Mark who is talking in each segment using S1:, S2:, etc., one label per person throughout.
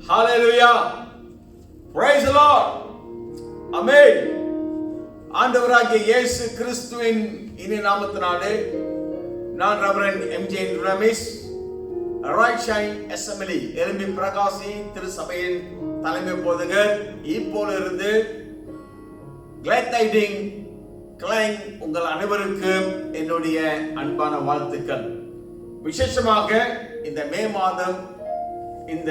S1: Hallelujah. Praise the Lord. Amen. ஆண்டவராகிய இயேசு கிறிஸ்துவின் இனி நாமத்தினாலே நான் reverend MJ Ramesh right shine assembly எலும்பி பிரகாசி திருச்சபையின் தலைமை போதகர் இப்போலிருந்து கிளாட் டைடிங் கிளைங் உங்கள் அனைவருக்கும் என்னுடைய அன்பான வாழ்த்துக்கள். விசேஷமாக இந்த மே மாதம் இந்த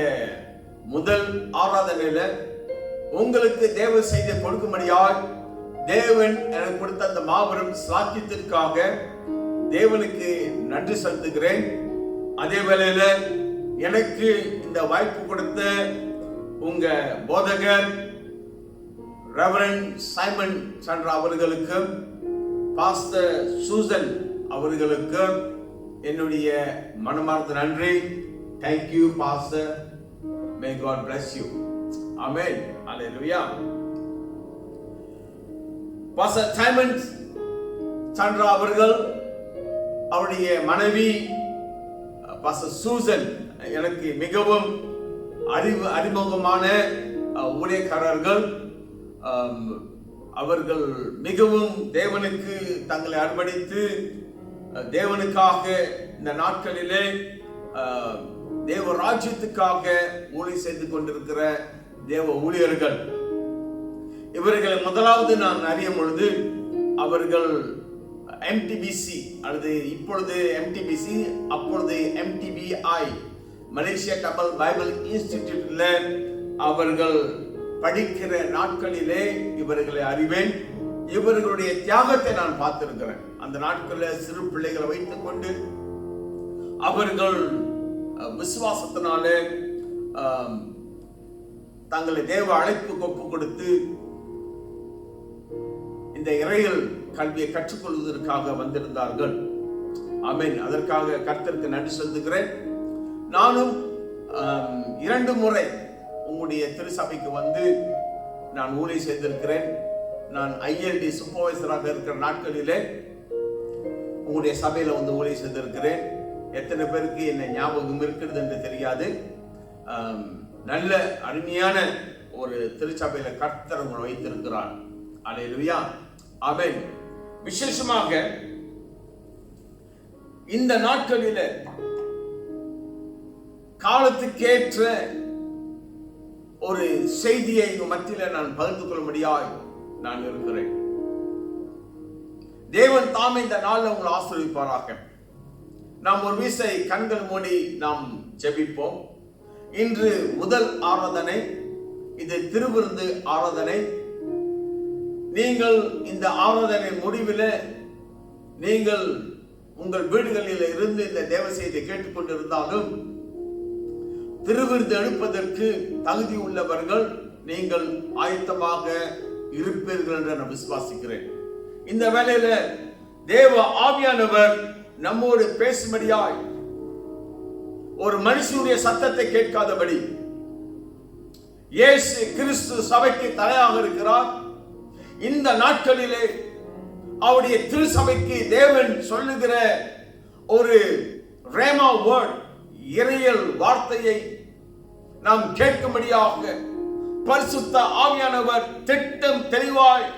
S1: முதல் ஆராதனையில உங்களுக்கு தேவ செய்தி கொடுக்கும்படியாய் தேவன் எனக்கு கொடுத்த அந்த மாபெரும் சாட்சியத்திற்காக தேவனுக்கு நன்றி செலுத்துகிறேன். அதே வேளையில எனக்கு இந்த வாய்ப்பு கொடுத்த உங்க போதகர் ரெவரண்ட் சைமன் சந்திரா அவர்களுக்கும் பாஸ்டர் சூசன் அவர்களுக்கும் என்னுடைய மனமார்ந்த நன்றி. Thank you, Pastor. May God bless you. Amen. Hallelujah. Pastor Simon Chandra அவர்கள் அவருடைய மனைவி பாஸ்டர் சூசன் எனக்கு மிகவும் அறிமுகமான ஊழியக்காரர்கள். அவர்கள் மிகவும் தேவனுக்கு தங்களை அர்ப்பணித்து தேவனுக்காக இந்த நாட்களிலே தேவ ராஜ்யத்துக்காக ஊழியம் செய்து கொண்டிருக்கிற தேவ ஊழியர்கள். இவர்களை முதலாவது நான் அறியும் பொழுது அவர்கள் எம்டிபிசி அல்லது இப்பொழுது எம்டிபிசி அப்பொழுது எம்டிபிஐ மலேசியா டபுள் பைபிள் இன்ஸ்டிடியூட்ல அவர்கள் படிக்கிற நாட்களிலே இவர்களை அறிவேன். இவர்களுடைய தியாகத்தை நான் பார்த்திருக்கிறேன். அந்த நாட்களில் சிறு பிள்ளைகளை வைத்துக் கொண்டு அவர்கள் விசுவாசத்தினாலே தங்களை தேவ அழைப்புக்கு ஒப்பு கொடுத்து இந்த இறையல் கல்வியை கற்றுக்கொள்வதற்காக வந்திருந்தார்கள். ஆமென். அதற்காக கர்த்தருக்கு நன்றி செலுத்துகிறேன். நானும் 2 முறை உங்களுடைய திருச்சபைக்கு வந்து நான் ஊழியம் செய்திருக்கிறேன். நான் ILD சூப்பர்வைசராக இருக்கிற நாட்களிலே உங்களுடைய சபையில வந்து ஊழியம் செய்திருக்கிறேன். எத்தனை பேருக்கு என்ன ஞாபகம் இருக்கிறது என்று தெரியாது. நல்ல அருமையான ஒரு திருச்சபையில கர்த்தர் உங்களை வைத்திருக்கிறார். அல்லேலூயா. ஆமென். விசேஷமாக இந்த நாட்களில காலத்துக்கேற்ற ஒரு செய்தியை மத்தியில நான் பகிர்ந்து கொள்ளும்படியாய் நான் இருக்கிறேன். தேவன் தாமே இந்த நாளில் உங்களை ஆசீர்வதிப்பாராக. நாம் ஒரு வீசை கண்கள் மூடி நாம் ஜெபிப்போம். இன்று முதல் ஆராதனை, இது திருவிருந்து ஆராதனை. நீங்கள் இந்த ஆராதனை முடிவில் நீங்கள் உங்கள் வீடுகளில் இருந்து இந்த தேவ செய்தியை கேட்டுக்கொண்டிருந்தாலும் திருவிருந்து எடுப்பதற்கு தகுதி உள்ளவர்கள் நீங்கள் ஆயத்தமாக இருப்பீர்கள் என்று நான் விசுவாசிக்கிறேன். இந்த வேளையில தேவ ஆவியானவர் நம்மோடு பேசும்படியாய் ஒரு மனுஷனுடைய சத்தத்தை கேட்காதபடி இயேசு கிறிஸ்து சபைக்கு தலையாக இருக்கிறார். இந்த நாட்களிலே அவருடைய திருச்சபைக்கு தேவன் சொல்லுகிற ஒரு ரேமா வேர்ட், இறையல் வார்த்தையை நாம் கேட்கும்படியாக பரிசுத்த ஆவியானவர் திட்டம் தெளிவாய்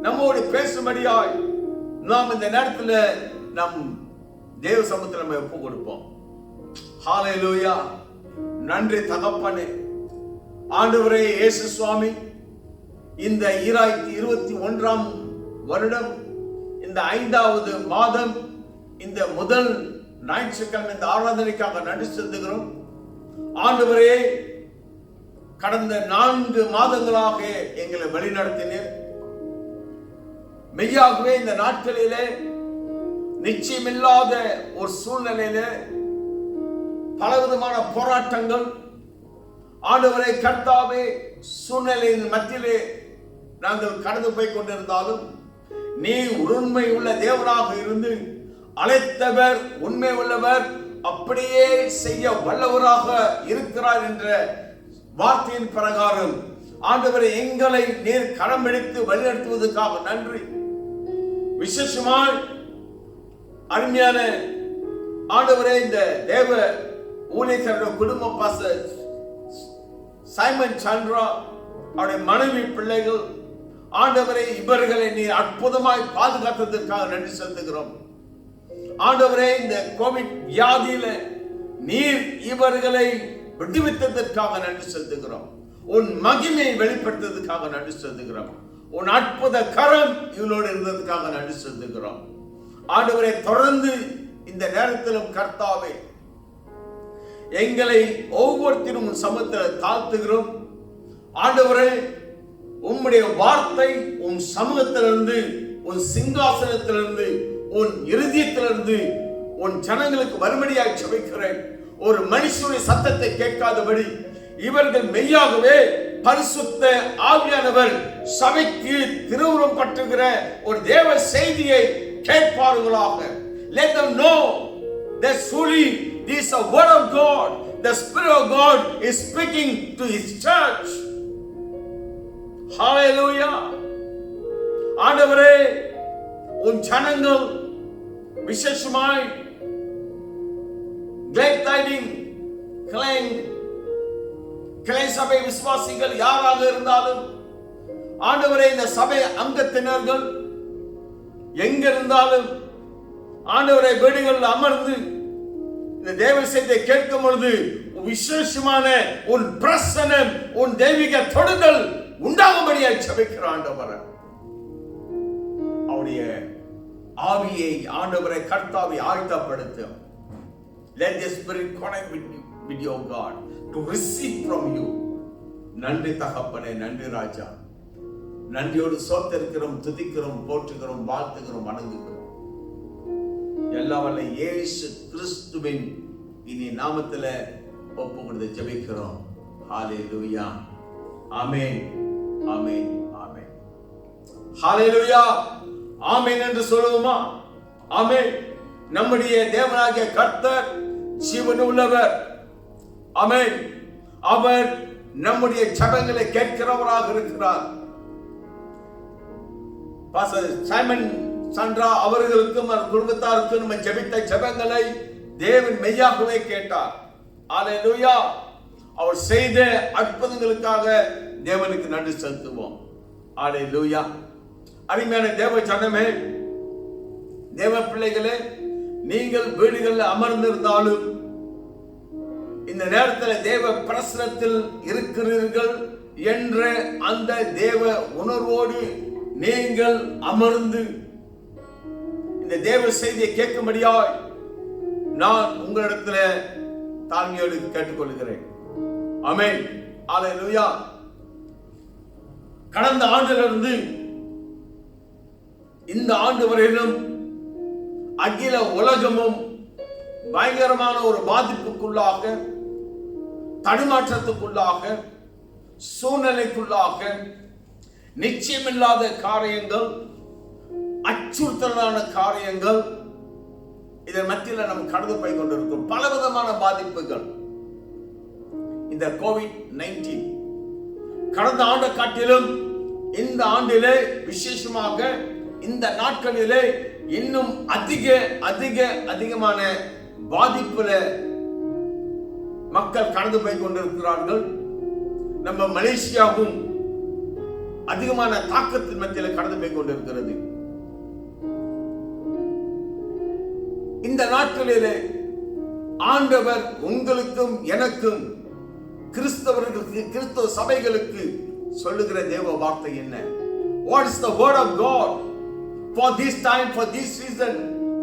S1: நம்மோடு பேசும்படியாய் நாம் இந்த நேரத்தில் நம் தேவ சமூகத்தில் நம்ம ஒப்பு கொடுப்போம். ஹல்லேலூயா. நன்றி தகப்பனே. ஆண்டவரே இயேசு சுவாமி, இந்த 2021 வருடம் இந்த 5வது மாதம் இந்த முதல் ஞாயிற்றுக்கிழமை இந்த ஆராதனைக்காக நன்றி செலுத்துகிறோம். ஆண்டவரே, கடந்த 4 மாதங்களாக எங்களை வழிநடத்தினீர். மெய்யாகவே இந்த நாட்களிலே நிச்சயமில்லாத ஒரு சூழ்நிலையில பலவிதமான போராட்டங்கள், ஆண்டவரே கர்த்தாவே, சூழ்நிலையின் மத்தியிலே நாங்கள் கடந்து போய் கொண்டிருந்தாலும் நீ உண்மை உள்ள தேவனாக இருந்து அழைத்தவர் உண்மை உள்ளவர், அப்படியே செய்ய வல்லவராக இருக்கிறார் என்ற வார்த்தையின் பிரகாரம் ஆண்டவரை எங்களை நீர் கரம் பிடித்து வழிநடத்துவதற்காக நன்றி. விசேஷமாய் அருமையான ஆண்டவரே, இந்த தேவ ஊழியக்காரருடைய குடும்ப பாஸ்டர் சைமன் சாண்ட்ரா, அவருடைய மனைவி, பிள்ளைகள், ஆண்டவரே இவர்களை நீர் அற்புதமாய் பாதுகாத்ததற்காக நன்றி செலுத்துகிறோம். ஆண்டவரே இந்த கோவிட் வியாதியில நீர் இவர்களை விடுவித்ததற்காக நன்றி செலுத்துகிறோம். உன் மகிமையை வெளிப்படுத்ததற்காக நன்றி செலுத்துகிறோம். உன் அற்புத கரம் இவளோடு இருந்ததுக்காக நன்றி செலுத்துகிறோம். ஆண்டவரே தொடர்ந்து இந்த நேரத்திலும் கர்த்தாவே எங்களை ஒவ்வொருத்தரும் சமூகத்தில் தாழ்த்துகிறோம். ஆண்டவரே உம்முடைய வார்த்தை உன் சமூகத்திலிருந்து, உன் சிங்காசனத்திலிருந்து, உன் இருதயத்திலிருந்து உன் ஜனங்களுக்கு வரும்படியாக ஜெபிக்கிறேன். ஒரு மனுஷனுடைய சத்தத்தை கேட்காதபடி இவர்கள் மெய்யாகவே பரிசுத்த ஆவியானவர் சபைக்கு திருவுருவம் பற்றுகிற ஒரு தேவ செய்தியை கேட்பார்களாக. Let them know that truly this is a word of God. The Spirit of God is speaking to His church. Hallelujah. ஆண்டவரே உன் ஜனங்கள் விசேஷமாய் கிளை சபை விசுவாசிகள் யாராக இருந்தாலும் ஆண்டவரே இந்த சபை அங்கத்தினர்கள் எங்க இருந்தாலும் ஆண்டவரே வீடுகளில் அமர்ந்து இந்த தேவ செய்தியை கேட்கும் பொழுது விசேஷமான உன் பிரசன்னம், உன் தெய்வீக தொடுதல் உண்டாகும்படியாக ஜெபிக்கிற ஆண்டவரே அவருடைய ஆவியை ஆண்டவரை கர்த்தாவை ஆயத்தப்படுத்தும். Let the Spirit connect with your God to receive from you. நன்றி தகப்பனே, நன்றி ராஜா. நன்றியோடு சோத்திருக்கிறோம், துதிக்கிறோம், போற்றுகிறோம், வாழ்த்துகிறோம், வணங்குகிறோம். எல்லா வல்ல இயேசு கிறிஸ்துவின் இனி நாமத்துல ஒப்பு கொடுத்து ஜெபிக்கிறோம். ஹalleluya. ஆமென், ஆமென், ஆமென். ஹalleluya. ஆமென் என்று சொல்லுவோமா? ஆமென். நம்முடைய தேவனாகிய கர்த்தர் ஜீவனுள்ளவர். ஆமென். அவர் நம்முடைய ஜெபங்களை கேட்கிறவராக இருக்கிறார். பாஸ்டர் சைமன் சாண்ட்ரா அவர்களுக்கும் அவர் குடும்பத்தாருக்கும் நம்ம ஜெபித்த ஜெபங்களை தேவன் மெய்யாகவே கேட்டார். ஹalleluya. அவர் செய்த அற்புதங்களுக்காக தேவனுக்கு நன்றி செலுத்துவோம். ஹalleluya. அருமையான தேவ ஜனமே, தேவ பிள்ளைகளே, நீங்கள் வீடுகளில் அமர்ந்திருந்தாலும் இந்த நேரத்தில் தேவ பிரசன்னத்தில் இருக்கிறீர்கள் என்ற அந்த தேவ உணர்வோடு நீங்கள் அமர்ந்து இந்த தேவ செய்தியை கேட்கும்படியாய் நான் உங்களிடத்தில் தாழ்மையோடு கேட்டுக்கொள்கிறேன். ஆமென். ஹalleluya. கடந்த ஆண்டிலிருந்து இந்த ஆண்டு வரையிலும் அகில உலகமும் பயங்கரமான ஒரு பாதிப்புக்குள்ளாக, தடுமாற்றத்துக்குள்ளாக, சூழ்நிலைக்குள்ளாக, நிச்சயமில்லாத காரியங்கள், அச்சுறுத்தலான காரியங்கள், இதன் மத்தியில் நாம் கடந்து போய் கொண்டிருக்கும் பலவிதமான பாதிப்புகள். இந்த கோவிட்-19 கடந்த ஆண்டு காட்டிலும் இந்த ஆண்டிலே விசேஷமாக இந்த நாட்களிலே இன்னும் அதிகமான பாதிப்புல மக்கள் கடந்து போய் கொண்டிருக்கிறார்கள். நம்ம மலேசியாவும் அதிகமான தாக்கத்தின் மத்தியில் கடந்து போய் கொண்டிருக்கிறது. இந்த நாட்களிலே ஆண்டவர் உங்களுக்கும் எனக்கும் கிறிஸ்தவர்களுக்கு, கிறிஸ்தவ சபைகளுக்கு சொல்லுகிற தேவ வார்த்தை என்ன? What is the word of God for this time, for this season,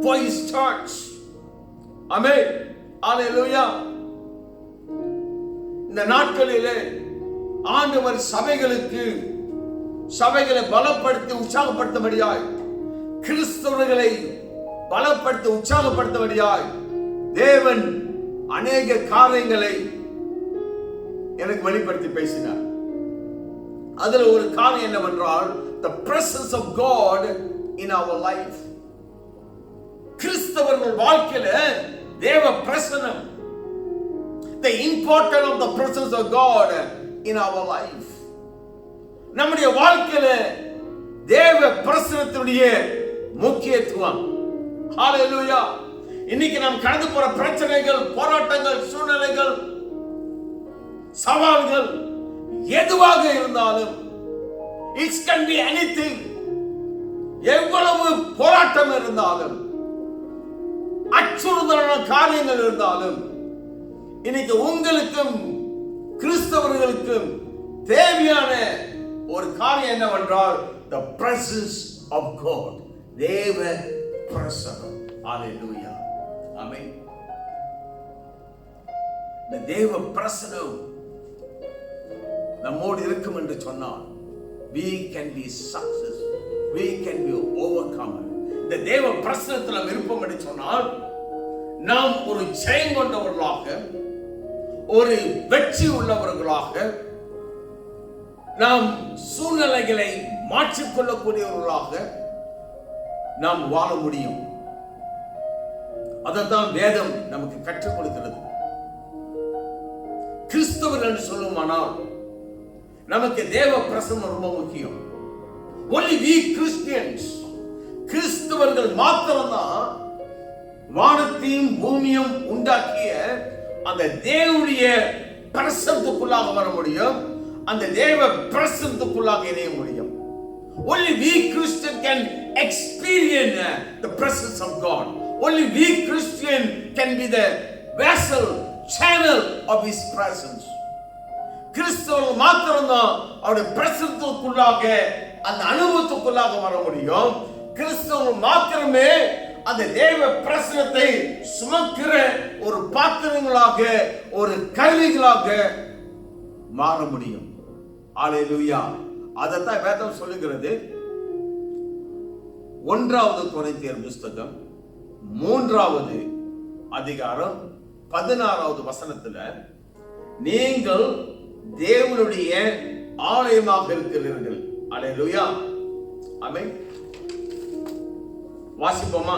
S1: for His church? Amen. Hallelujah. இந்த நாட்களிலே ஆண்டவர் சபைகளை பலப்படுத்தி உற்சாகப்படுத்தும்படியாய், கிறிஸ்தவர்களை பலப்படுத்தி உற்சாகப்படுத்தும்படியாய் தேவன் அநேக காரியங்களை எனக்கு வெளிப்படுத்தி பேசினார். அதுல ஒரு காரியம் என்னவென்றால், the presence of God in our life. கிறிஸ்தவர்கள் வாழ்க்கையில தேவ பிரசன்னம், the importance of the presence of God in our life. நம்முடைய வாழ்க்கையில தேவ பிரசன்னத்துடைய முக்கியத்துவம். ஹalleluya. இன்னைக்கு நாம் கடந்து போற பிரச்சனைகள், போராட்டங்கள், சூழ்நிலைகள், சவால்கள் எதுவாக இருந்தாலும், it can be anything. எவ்வளவு போராட்டம் இருந்தாலும், அச்சுறுத்தலான காரியங்கள் இருந்தாலும், இன்னைக்கு உங்களுக்கும் கிறிஸ்தவர்களுக்கும் தேவையான ஒரு காரியம் என்னவென்றால் the presence of God. தேவ பிரசன்னம். ஹalleluya. ஆமென். இந்த தேவ பிரசன்னம் நம்மோடு இருக்கும் என்று சொன்னால் we can be success, we can be overcomer. இந்த தேவ பிரசன்னத்தில் நாம் இருப்போம் என்று சொன்னால் நாம் ஒரு ஜெயம் கொண்டவர்களாக, ஒரு வெற்றி உள்ளவர்களாக, நாம் சூழ்நிலைகளை மாற்றிக்கொள்ளக்கூடியவர்களாக நாம் வாழ முடியும். அதைத்தான் வேதம் நமக்கு கற்றுக் கொடுக்கிறது. கிறிஸ்தவர்கள் என்று சொல்லுமானால் நமக்கு தேவ பிரசன்னம் ரொம்ப முக்கியம். only we Christians, கிறிஸ்தவர்கள் மாத்திரம்தான் வானத்தையும் பூமியும் உண்டாக்கிய அந்த தேவனுடைய பிரசன்னத்துக்குள்ளாக வர முடியும், அந்த தேவ பிரசன்னத்துக்குள்ளாக இணைய முடியும். only we Christians can experience the presence of God. only we Christians can be the vessel, channel of His presence. கிறிஸ்தவர்கள் மாத்திரம்தான் அவருடைய பிரசன்னத்துக்குள்ளாக, அந்த அனுபவத்துக்குள்ளாக வர முடியும். கிறிஸ்தவர்கள் மாத்திரமே அந்த தேவ பிரசன்னத்தை சுமக்கிற ஒரு பாத்திரங்களாக, ஒரு கருவிகளாக மாற முடியும். ஹalleluya. அதைத்தான் வேதம் சொல்லுகிறது. 1 கொரிந்தியர் புத்தகம் 3 அதிகாரம் 16 வசனத்துல, நீங்கள் தேவனுடைய ஆலயமாக இருக்கிறீர்கள். ஹalleluya. ஆமென். வாசிப்போமா?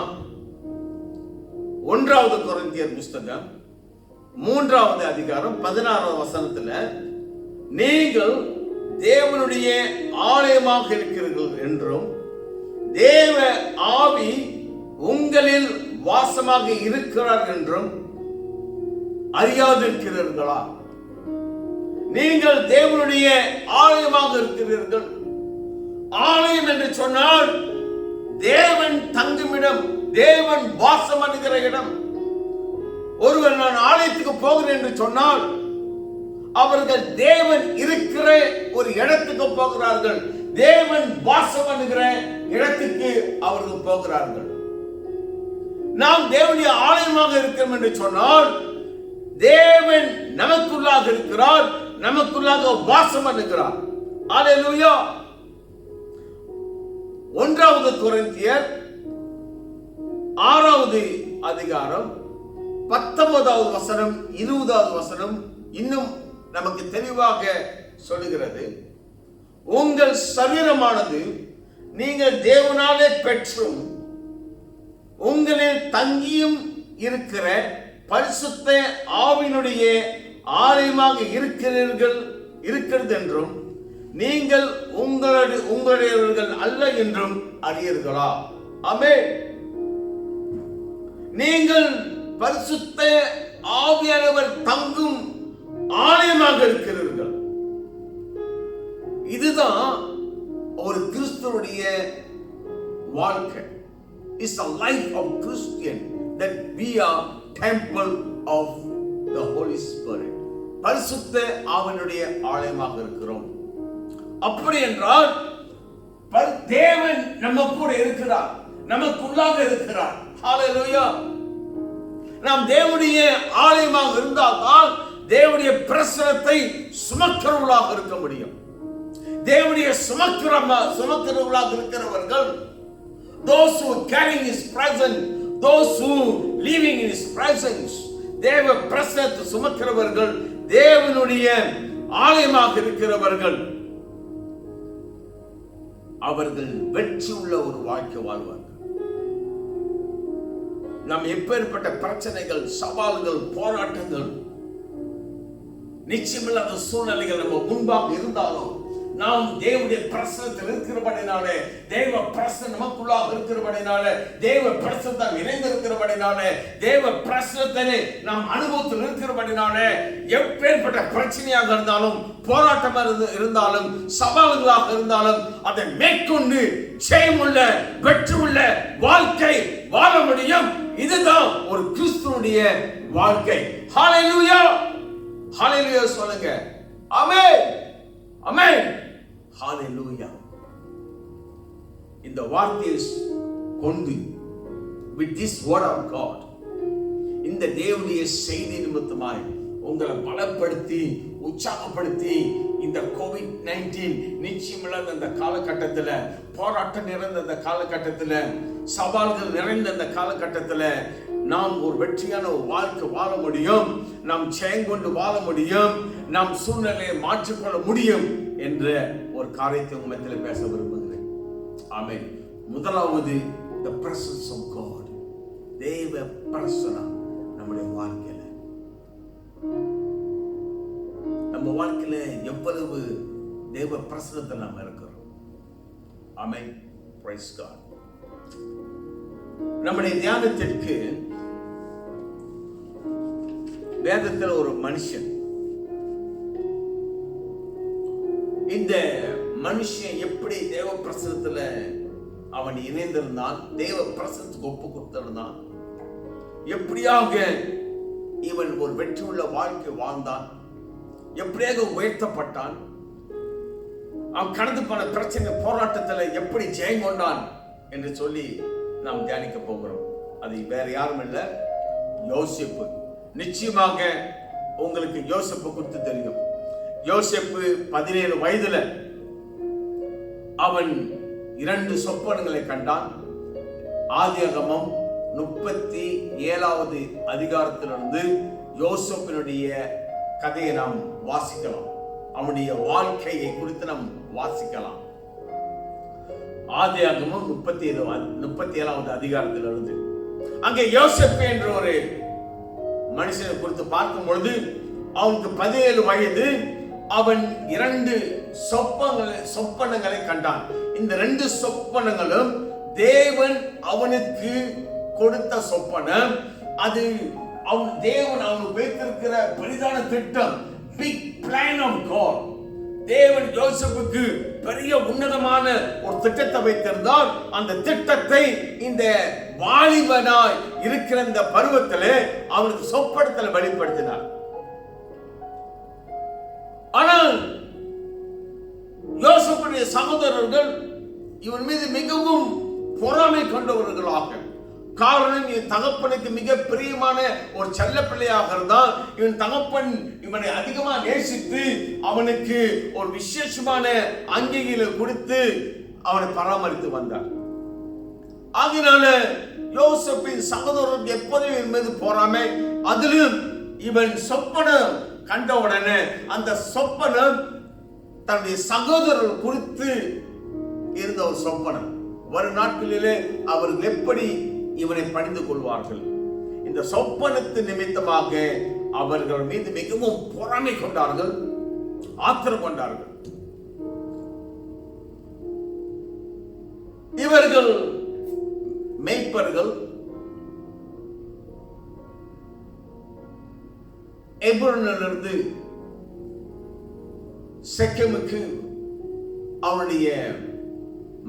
S1: 1 கொரிந்தியர் புத்தகம் 3 அதிகாரம் 16 வசனத்துல, நீங்கள் தேவனுடைய ஆலயமாக இருக்கிறீர்கள் என்றும் தேவ ஆவி உங்களில் வாசமாக இருக்கிறார் என்றும் அறியாதிருக்கிறீர்களா? நீங்கள் தேவனுடைய ஆலயமாக இருக்கிறீர்கள். ஆலயம் என்று சொன்னால் தேவன் தங்குமிடம், தேவன் வாசம் பண்ணுகிற இடம். ஒருவர் நான் ஆலயத்துக்கு போகிறேன் என்று சொன்னால் அவர்கள் தேவன் இருக்கிற ஒரு இடத்துக்கு போகிறார்கள், தேவன் வாசம் பண்ணுகிற இடத்துக்கு அவர்கள் போகிறார்கள். நாம் தேவனுடைய ஆலயமாக இருக்கிறோம் என்று சொன்னால் தேவன் நமக்குள்ளாக இருக்கிறார், நமக்குள்ளாக வாசம் பண்ணுகிறார். ஹalleluya. 1 கொரிந்தியர் 6 அதிகாரம் 19 வசனம் 20 வசனம் இன்னும் நமக்கு தெளிவாக சொல்லுகிறது. உங்கள் சரீரமானது நீங்கள் தேவனாலே பெற்றும் உங்களில் தங்கியும் இருக்கிற பரிசுத்த ஆவியினுடைய ஆலயமாக இருக்கிறது என்றும் நீங்கள் உங்களுடையவர்கள் அல்ல என்றும் அறியீர்களா? ஆமென். நீங்கள் பரிசுத்த ஆவியானவர் தங்கும் ஆலயமாக இருக்கிறீர்கள். இதுதான் ஒரு கிறிஸ்தவனுடைய வாழ்க்கை. It's the life of Christian that we are temple of the Holy Spirit. பரிசுத்த ஆவியினுடைய ஆலயமாக இருக்கிறோம். அப்படி என்றால் தேவன் நம்ம கூட இருக்கிறார், நமக்குள்ளாக இருக்கிறார். ஹalleluya. நாம் தேவனுடைய ஆலயமாக இருந்தால்தான் தேவனுடைய பிரசன்னத்தை சுமக்கிறவர்களாக இருக்க முடியும். தேவனுடைய சுமக்கிறவர்களாக இருக்கிறவர்கள், those who carrying His presence, those who living in His presence, தேவ பிரசன்னத்தை சுமக்கிறவர்கள், தேவனுடைய ஆலயமாக இருக்கிறவர்கள், அவர்கள் வெற்றி உள்ள ஒரு வாழ்க்கை வாழ்வார்கள். நாம் எப்பேற்பட்ட பிரச்சனைகள், சவால்கள், போராட்டங்கள், நிச்சயமில்லாத சூழ்நிலைகள் நம்ம முன்பாக இருந்தாலும் நாம் தேவனுடைய பிரசன்னத்தில் இருக்கிறபடினாலே, தேவ பிரசன்னம் நமக்குள்ளாக இருக்கிறபடினாலே, தேவ பிரசன்னத்தால் இணைந்திருக்கிறபடினாலே, தேவ பிரசன்னத்தை நாம் அனுபவத்தில் இருக்கிறபடினாலே, எப்பேற்பட்ட பிரச்சனையாக இருந்தாலும், போராட்டமாக இருந்தாலும், சவால்களாக இருந்தாலும், அதை மேற்கொண்டு ஜெயமுள்ள வெற்றியுள்ள வாழ்க்கை வாழ முடியும். இதுதான் ஒரு கிறிஸ்துவுடைய வாழ்க்கை. ஹல்லேலூயா, ஹல்லேலூயா சொல்லுங்க. ஆமென், ஆமென், ஹல்லேலூயா. இந்த வார்த்தையை கொண்டு with this word of God, இந்த தேவனுடைய செய்தி நிமித்தமாய் உங்களை பலப்படுத்தி உற்சாகப்படுத்தி, இந்த COVID-19 நிச்சயமில்லாத இந்த காலகட்டத்தில், போராட்டம் நிறைந்த இந்த காலகட்டத்தில், சவால்கள் நிறைந்த இந்த காலகட்டத்தில் நாம் ஒரு வெற்றியான வாழ்க்கை வாழ முடியும், நாம் ஜெயம் கொண்டு வாழ முடியும், நாம் சூழ்நிலையை மாற்றிக்கொள்ள முடியும் என்ற ஒரு காரியத்தை உங்களிடத்தில் பேச விரும்புகிறேன். ஆமென். முதலாவது the presence of God, தேவ பிரசன்னம் நம்முடைய வாழ்க்கையில, நம்ம வாழ்க்கையில எவ்வளவு தேவ பிரசன்னத்தில் நாம் இருக்கிறோம். ஆமென். Praise God. நம்முடைய தியானத்திற்கு வேதத்தில் ஒரு மனுஷன், இந்த மனுஷன் எப்படி தேவ பிரசன்னத்துல அவன் இணைந்திருந்தான், தேவ பிரசன்னத்துக்கு ஒப்பு கொடுத்திருந்தான், எப்படியாக இவன் ஒரு வெற்றியுள்ள வாழ்க்கை வாழ்ந்தான், எப்படியாக உயர்த்தப்பட்டான், அவன் கடந்து போன பிரச்சனை போராட்டத்தில் எப்படி ஜெயம் கொண்டான் என்று சொல்லி நாம் தியானிக்க போகிறோம். அது வேற யாரும் இல்லை, யோசேப்பு. நிச்சயமாக உங்களுக்கு யோசேப்பு குறித்து தெரியும். யோசேப்பு 17 வயதுல அவன் 2 சொப்பனங்களை கண்டான். ஆதியாகமம் 37வது அதிகாரத்திலிருந்து யோசேப்பினுடைய கதையை நாம் வாசிக்கலாம். அவனுடைய வாழ்க்கையை குறித்து நாம் வாசிக்கலாம். ஆதியாகமம் 37வது அதிகாரத்திலிருந்து அங்கே யோசேப்பு என்ற ஒரு மனுஷனை குறித்து பார்க்கும் பொழுது, அவனுக்கு 17 வயது. அவன் 2 சொப்பனங்களை கண்டான். இந்த 2 சொப்பனங்களும் தேவன் அவனுக்கு கொடுத்த சொப்பனம். அது தேவன் அவனுக்கு வைத்திருக்கிற பெரிதான திட்டம், பிக் பிளான் ஆஃப் காட். தேவன் யோசேப்புக்கு பெரிய உன்னதமான ஒரு திட்டத்தை வைத்திருந்தார். அந்த திட்டத்தை இந்த வாலிபனாய் இருக்கிற இந்த பருவத்திலே அவனுக்கு சொப்பனத்தில் வெளிப்படுத்தினார். ஆனால் யோசேப்புடைய சகோதரர்கள் இவன் மீது மிகவும் பொறாமை கொண்டவர்களாக, காரணம் இவன் தகப்பனுக்கு மிக பிரியமான ஒரு செல்ல பிள்ளையாக இருந்தால், இவன் தகப்பன் இவனை அதிகமா நேசித்து அவனுக்கு ஒரு விசேஷமான அங்கிகளை கொடுத்து அவனை பராமரித்து வந்தார். ஆகினால யோசேப்பின் சகோதரர்கள் எப்போதும் இவன் மீது பொறாமை. அதிலும் இவன் சொப்பனம் கண்டவுடனே அந்த சொப்பனம் தன்னுடைய சகோதரர்கள் குறித்து இருந்த ஒரு சொப்பனம். வரும் நாட்களிலே அவர்கள் எப்படி இவனை பணிந்து கொள்வார்கள், இந்த சொப்பனத்து நிமித்தமாக அவர்கள் மீது மிகவும் பொறாமை கொண்டார்கள், ஆத்திரம் கொண்டார்கள். இவர்கள் மேய்ப்பர்கள் எப்ரோனிலிருந்து செக்கேமுக்கு அவனுடைய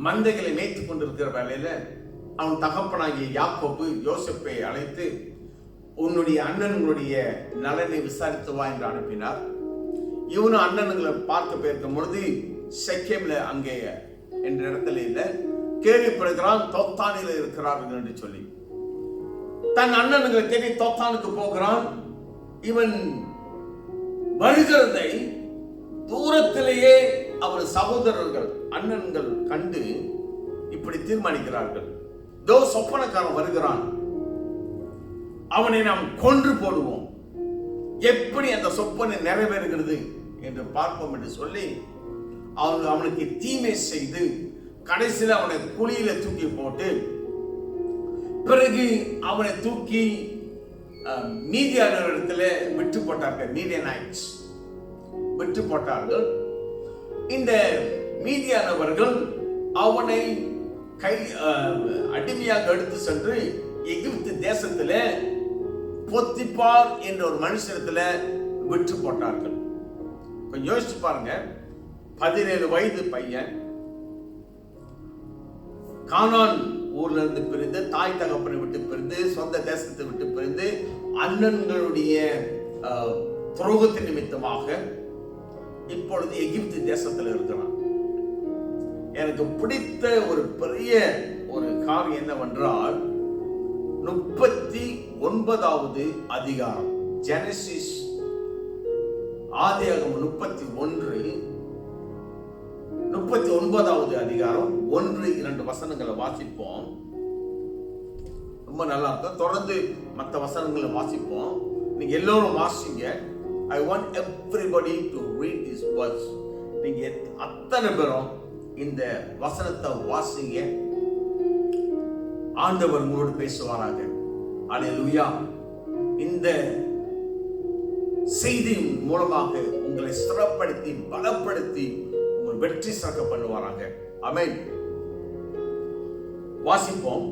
S1: மந்தைகளை மேய்த்துக் கொண்டிருக்கிற வேளையில அவன் தகப்பனாகிய யாக்கோபு யோசேப்பை அழைத்து, உன்னுடைய அண்ணன்களுடைய நலனை விசாரித்து வா என்று அனுப்பினார். இவனும் அண்ணன்களை பார்க்க போயிருக்கும் பொழுது செக்கேம்ல அங்கே என்ற இடத்துல இல்ல, கேள்விப்படுகிறான் தொத்தானில இருக்கிறார்கள் என்று சொல்லி தன் அண்ணன்களை தேடி தொத்தானுக்கு போகிறான். இவன் வருகிறதை தூரத்திலேயே அவர் சகோதரர்கள் அண்ணன்கள் கண்டு இப்படி தீர்மானிக்கிறார்கள், தோ சொப்பனக்காரன் வருகிறான், அவனை நாம் கொன்று போடுவோம், எப்படி அந்த சொப்பனை நிறைவேறுகிறது என்று பார்ப்போம் என்று சொல்லி அவனுக்கு தீமை செய்து கடைசியில் அவனை குழியில தூக்கி போட்டு, பிறகு அவனை தூக்கி மீதியான இடத்துல விட்டு போட்டார்கள். மீடியனைட்ஸ் விட்டு போட்டார்கள். இந்த மீதியானவர்கள் அவனை அடிமையாக எடுத்து சென்று எகிப்து தேசத்துல பொத்திபார் என்ற ஒரு மனுஷத்துல விற்று போட்டார்கள். கொஞ்சம் யோசிச்சு பாருங்க, 17 வயது பையன் கானான் ஊர்ல இருந்து பிரிந்து, தாய் தகப்பனை விட்டு பிரிந்து, சொந்த தேசத்தை விட்டு பிரிந்து, அண்ணன்களுடைய துரோகத்தின் நிமித்தமாக இப்பொழுது எகிப்து தேசத்தில் இருக்கிறான். எனக்கு பிடித்த ஒரு பெரிய ஒரு காரியம் என்னவென்றால் 39வது அதிகாரம், ஜெனசிஸ் ஆதியாகமம் 39வது அதிகாரம் 1-2 வசனங்களை வாசிப்போம். ரொம்ப நல்லா இருக்கும். தொடர்ந்து மற்ற வசனங்களை வாசிப்போம். நீங்க எல்லோரும் வாசிங்க. I want everybody to read these words. நீங்க அத்தனை பேரும் இந்த வசனத்தை வாசிங்க. ஆண்டவர் உங்களோடு பேசுவாராக. அல்லேலூயா. இந்த செய்தி மூலமாக உங்களை ஸ்திரப்படுத்தி பலப்படுத்தி உங்கள் வெற்றி சாக்க பண்ணுவாராங்க. ஆமென். வாசிப்போம்.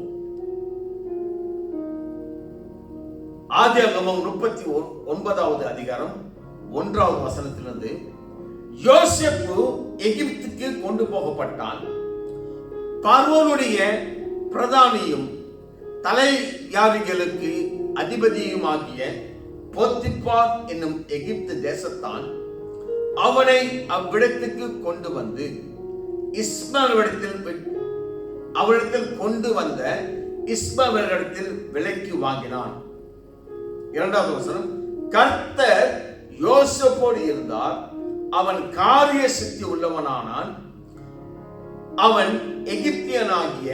S1: ஆதியாகமம் 39வது அதிகாரம் 1வது வசனத்திலிருந்து, யோசேப்பு எகிப்துக்கு கொண்டு போகப்பட்டான். பார்வோனுடைய பிரதானியும் தலையாரிகளுக்கு அதிபதியுமாகிய போத்திபார் என்னும் எகிப்து தேசத்தான் அவனை அவ்விடத்துக்கு கொண்டு வந்து அவரிடத்தில் கொண்டு வந்த இஸ்மவேலிடத்தில் விலைக்கு வாங்கினான். 2வது வசனம், கர்த்தர் யோசேப்போடு இருந்தார், அவன் காரிய சித்தி உள்ளவனானான். அவன் எகிப்தியனாகிய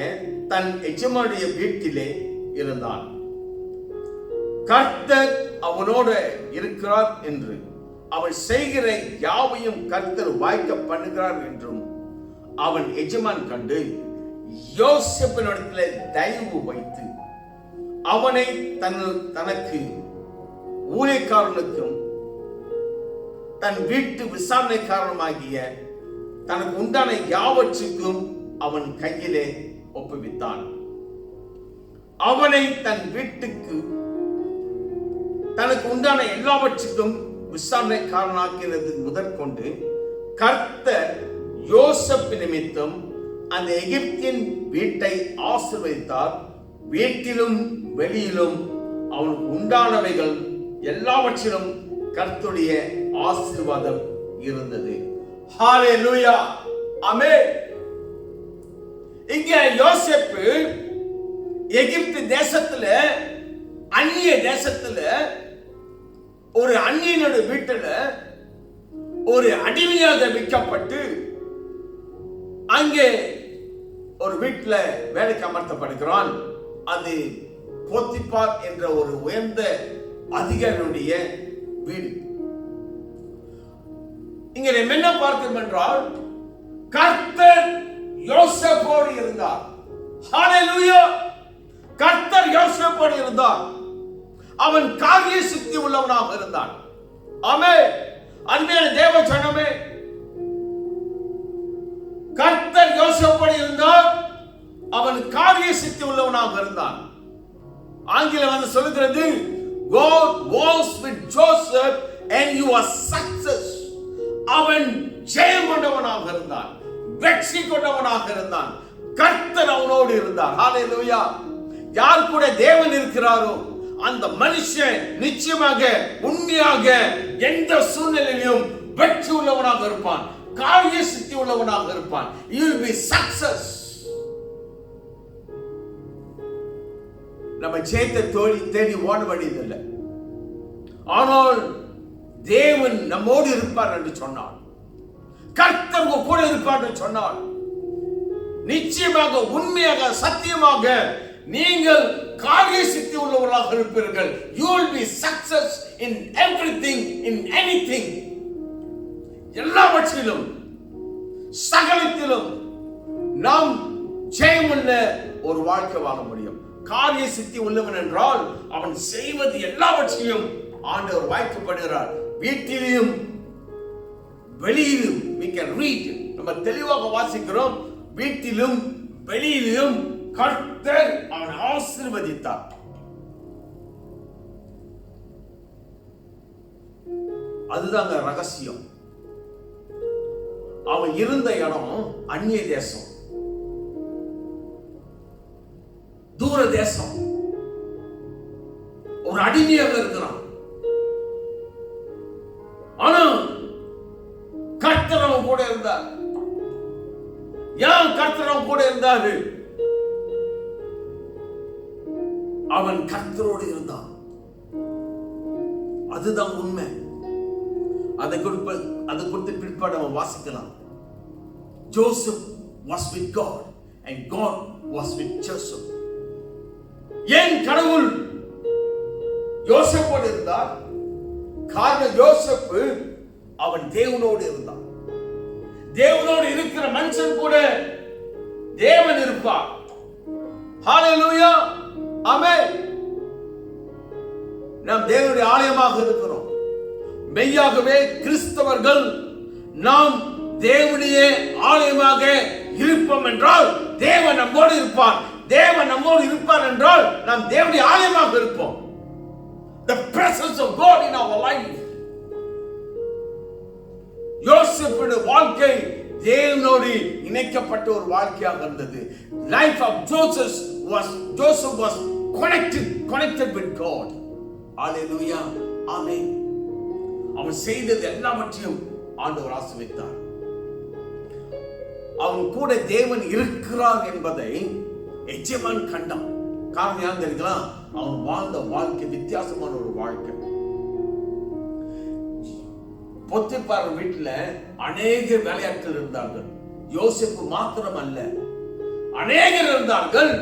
S1: தன் எஜமானுடைய வீட்டிலே இருந்தான். கர்த்தர் அவனோடு இருக்கிறார் என்று, அவன் செய்கிற யாவையும் கர்த்தர் வாய்க்க பண்ணுகிறார் என்றும் அவன் எஜமான் கண்டு யோசேப்பினிடத்திலே தயவு வைத்து அவனை தனக்கு ஊழியக்காரனுக்கும் தன் வீட்டு விசாரணைக்காரனுமாகிய தனக்கு உண்டான யாவற்றுக்கும் அவன் கையிலே ஒப்புவித்தான். அவனை தன் வீட்டுக்கு தனக்கு உண்டான எல்லாவற்றுக்கும் விசாரணைக்காரனாக்கிறது முதற்கொண்டு கர்த்தர் யோசேப்பு நிமித்தம் அந்த எகிப்தின் வீட்டை ஆசீர்வதித்தார். வீட்டிலும் வெளியிலும் அவனுக்கு உண்டானவைகள் எல்லாவற்றிலும் கர்த்தருடைய ஆசீர்வாதம் இருந்தது. ஹல்லேலூயா. ஆமென். இங்கே யோசேப்பு எகிப்து தேசத்துல, அந்நிய தேசத்துல, ஒரு அந்நியனோட வீட்டுல ஒரு அடிமையாக விற்கப்பட்டு அங்கே ஒரு வீட்டுல வேலைக்கு அமர்த்தப்படுகிறான். அது போத்திபார் என்ற ஒரு உயர்ந்த அதிகாரியுடைய வீடு. இங்கே நம்ம என்ன பார்க்கிறோம் என்றால், கர்த்தர் யோசேப்போடு இருந்தார். ஹல்லேலூயா. கர்த்தர் யோசேப்போடு இருந்தார். அவன் காரிய சித்தி உள்ளவனாக இருந்தான். ஆமென். அன்பான தேவ ஜனமே, கர்த்தர் யோசேப்போடு இருந்தார். அவன் காரிய சித்தி உள்ளவனாக இருந்தான். ஆங்கிலம் வந்து சொல்லுகிறது, God was with Joseph and you are success. அவன் ஜெயம் கொண்டவனாக இருந்தான், வெற்றி கொண்டவனாக இருந்தான். கர்த்தர் அவனோடு இருந்தார். ஹல்லேலூயா. யார் கூட தேவன் இருக்கிறாரோ அந்த மனுஷன் நிச்சயமாக உண்மையாக எந்த சூழ்நிலையிலும் வெற்றி உள்ளவனாக இருப்பான், காரிய சித்தி உள்ளவனாக இருப்பான். You will be success. நம்ம ஜெயத்தை தேடி ஓட வேண்டியதில்லை. ஆனால் தேவன் நம்மோடு இருப்பார் என்று சொன்னார், கர்த்தர் கூட இருப்பார் என்று சொன்னார், நிச்சயமாக உண்மையாக சத்தியமாக நீங்கள் காரிய சித்தி உள்ளவர்களாக இருப்பீர்கள். You will be success in everything, in anything. எல்லாவற்றிலும் சகலத்திலும் நாம் ஜெயமுள்ள ஒரு வாழ்க்கை வாழ முடியும். காரிய சித்தி உள்ளவன் என்றால் அவன் செய்வது எல்லாவற்றையும் ஆண்டவர் வாய்க்கப்படுகிறார். வீட்டிலும் வெளியிலும் we can read, நம்ம தெளிவாக வாசிக்கிறோம், வீட்டிலும் வெளியிலும் கர்த்தர் அவனை ஆசீர்வதித்தார். அதுதாங்க ரகசியம். அவன் இருந்த இடம் அந்நிய தேசம், தூர தேசம், ஒரு அடிமையாக இருக்கிறான். ஆனா கர்த்தர் அவன் கூட இருந்தார். ஏன் கர்த்தர் அவன் கூட இருந்தாரு? அவன் கர்த்தரோடு இருந்தான். அதுதான் உண்மை. அதை குறித்து பிற்பாடு அவன் வாசிக்கலாம். Joseph was with God and God was with Joseph. ஏன் கடவுள் யோசேப்போடு இருந்தார்? காரணம் யோசேப் அவன் தேவனோடு இருந்தான். தேவனோடு இருக்கிற மனுஷன் கூட தேவன் இருப்பார். ஹalleluya, ஆமென். நாம் தேவனுடைய ஆலயமாக இருக்கிறோம். மெய்யாகவே கிறிஸ்தவர்கள் நாம் தேவனுடைய ஆலயமாக இருப்போம் என்றால் தேவன் நம்மோடு இருப்பார். தேவன் நம்மோடு இருப்பார் என்றால் நாம் தேவனுடைய ஆலயமாக இருப்போம். The presence of God in our life. யோசேப்புடைய வாழ்க்கை தேவனோடு இணைக்கப்பட்ட ஒரு வாழ்க்கையாக இருந்தது. Life of Joseph was connected with God. Hallelujah, amen. அவன் செய்தது எல்லாவற்றையும் ஆண்டவர் ஆசீர்வதித்தார். அவன் கூட தேவன் இருக்கிறார் என்பதை எஜமான் கண்டான். காரணம் ஏன் தெரியுங்களா? அவன் வாழ்ந்த வாழ்க்கை வித்தியாசமான ஒரு வாழ்க்கை. பொத்திபார் வீட்டுல அநேக வேலையாட்கள் இருந்தார்கள். யோசேப்பு மாத்திரம் அல்ல, அநேகர் இருந்தார்கள்.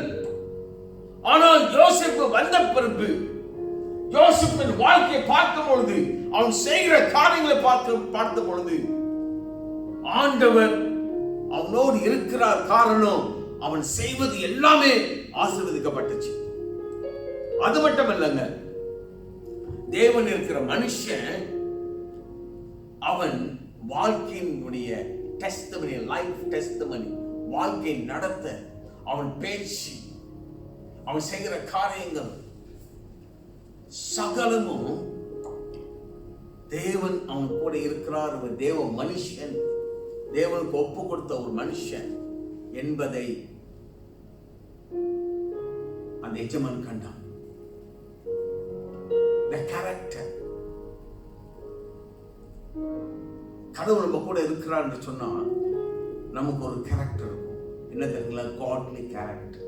S1: ஆனால் யோசேப்பு வந்த பிறகு யோசேப்பின் வாழ்க்கையை பார்க்கும் பொழுது, அவன் செய்கிற காரியங்களை பார்த்த பொழுது ஆண்டவர் அவனோடு இருக்கிறார். காரணம் அவன் செய்வது எல்லாமே ஆசீர்வதிக்கப்பட்டுச்சு. அது மட்டும் இல்லைங்க, தேவன் இருக்கிற மனுஷன் அவன் வாழ்க்கையினுடைய டெஸ்டிமனி, லைஃப் டெஸ்டிமனி, வாழ்க்கை நடத்த, அவன் பேச்சு, அவன் செய்கிற காரியங்கள் சகலமும் தேவன் அவன் கூட இருக்கிறார். அவன் தேவ மனுஷன், தேவனுக்கு ஒப்பு கொடுத்த ஒரு மனுஷன் என்பதை அந்த எஜமான் கண்டான். The character. கடவுள் நம்ம கூட இருக்கிறார் என்று சொன்னா நமக்கு ஒரு கேரக்டர் இருக்கும். என்ன தெரியுங்களா? godly character.